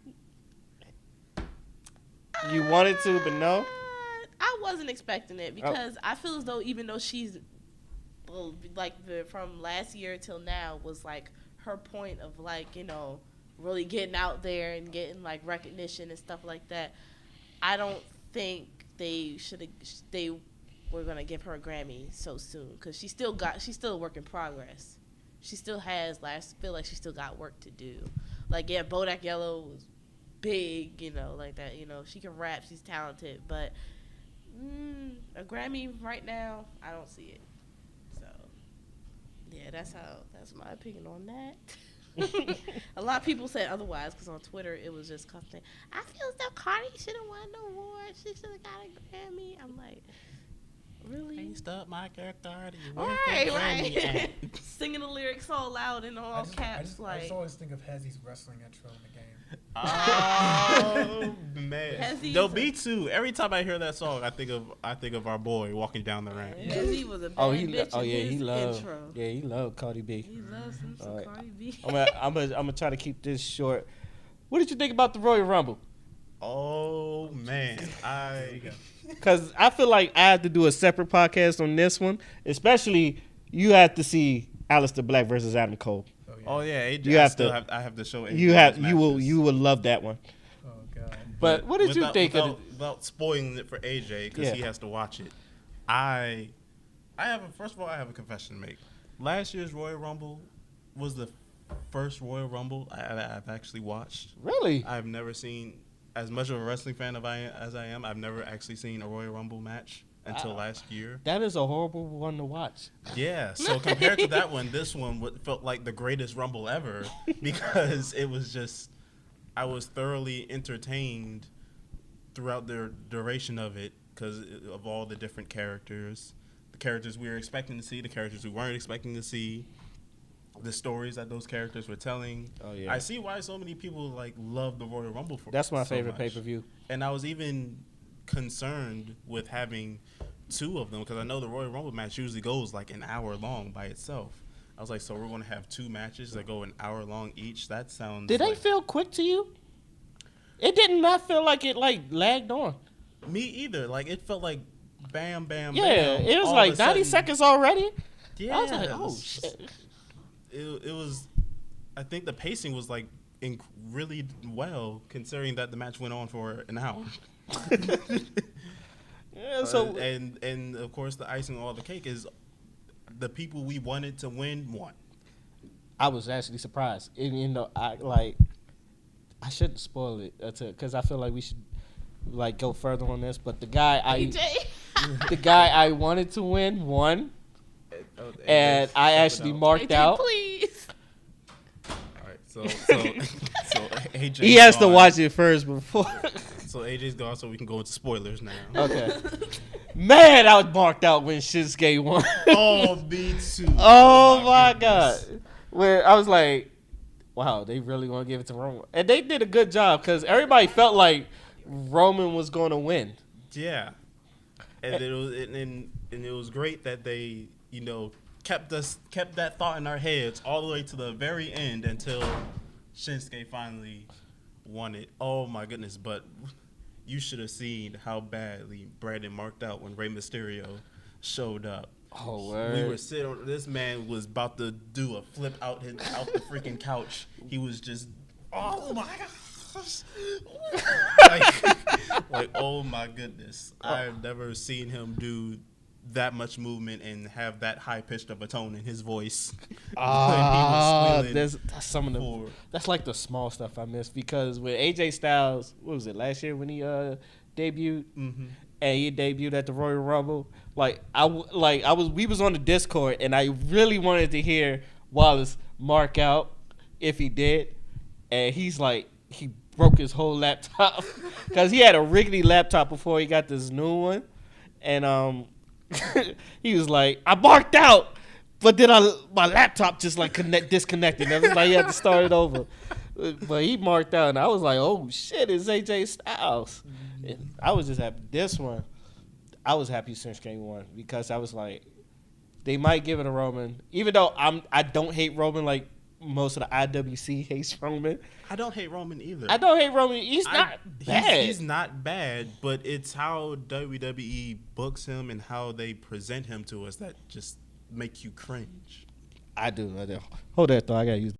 You wanted to, but no? I wasn't expecting it because I feel as though even though she's like from last year till now was like her point of like, you know, really getting out there and getting like recognition and stuff like that. I don't think they were gonna give her a Grammy so soon because she's still a work in progress. She still has feel like she still got work to do. Like, yeah, Bodak Yellow was big, you know, like that. You know, she can rap, she's talented, but a Grammy right now, I don't see it. So, yeah, that's my opinion on that. A lot of people said otherwise because on Twitter it was just something. I feel as though Cardi should have won the award. She should have got a Grammy. I'm like, really? Based up my character. Right. Singing the lyrics all loud and all caps. I just always think of Hezzy's wrestling intro in the game. Oh man, Hezzy no, is me too. Every time I hear that song, I think of our boy walking down the ramp. Hezzy was a bad bitch in his intro. He loved Cardi B. He loves some Cardi B. I'm gonna try to keep this short. What did you think about the Royal Rumble? Oh man, Because I feel like I have to do a separate podcast on this one, especially you have to see Aleister Black versus Adam Cole. Oh yeah, AJ, I have to show AJ. You will love that one. Oh god. But what did you think without spoiling it for AJ because he has to watch it? First of all, I have a confession to make. Last year's Royal Rumble was the first Royal Rumble I've actually watched. Really? I've never seen, as much of a wrestling fan as I am, I've never actually seen a Royal Rumble match until last year. That is a horrible one to watch. Yeah, so compared to that one, this one felt like the greatest Rumble ever because it was just, I was thoroughly entertained throughout the duration of it because of all the different characters. The characters we were expecting to see, the characters we weren't expecting to see, the stories that those characters were telling. Oh yeah. I see why so many people like love the Royal Rumble for. That's my so favorite much. pay-per-view. And I was even concerned with having two of them because I know the Royal Rumble match usually goes like an hour long by itself. I was like, so we're going to have two matches that go an hour long each? That sounds. Did they feel quick to you? It did not feel like it like lagged on. Me either. Like it felt like bam, bam, yeah, bam. It was like 90 seconds already. Yeah. I was like, oh shit. It was. I think the pacing was like really well considering that the match went on for an hour. Yeah, so and of course the icing on all the cake is the people we wanted to win won. I was actually surprised. And, you know, I shouldn't spoil it because I feel like we should like go further on this. But the guy I wanted to win won, and I actually marked out. Please. All right, so AJ. He has to watch it first before. So AJ's gone, so we can go into spoilers now. Okay. Man, I was marked out when Shinsuke won. Oh, me too. Oh my god. Where I was like, wow, they really want to give it to Roman. And they did a good job because everybody felt like Roman was going to win. Yeah. And it was great that they, you know, kept that thought in our heads all the way to the very end until Shinsuke finally won it. Oh my goodness, but you should have seen how badly Brandon marked out when Rey Mysterio showed up. Oh, word. We were sitting on, this man was about to do a flip out the freaking couch. He was just, oh my gosh. like, oh my goodness. I've never seen him do that much movement and have that high pitched of a tone in his voice. That's some of the. That's like the small stuff I missed because with AJ Styles, what was it last year when he debuted? Mm-hmm. And he debuted at the Royal Rumble. We was on the Discord and I really wanted to hear Wallace mark out if he did, and he's like he broke his whole laptop because he had a rickety laptop before he got this new one, and he was like, I marked out, but then my laptop just like disconnected. And I was like, you had to start it over. But he marked out, and I was like, oh shit, it's AJ Styles. And I was just happy. This one, I was happy Shinsuke won because I was like, they might give it a Roman, even though I don't hate Roman like most of the IWC hates Roman. I don't hate Roman either. I don't hate Roman. He's not bad. He's not bad, but it's how WWE books him and how they present him to us that just make you cringe. I do. Hold that thought. I gotta use.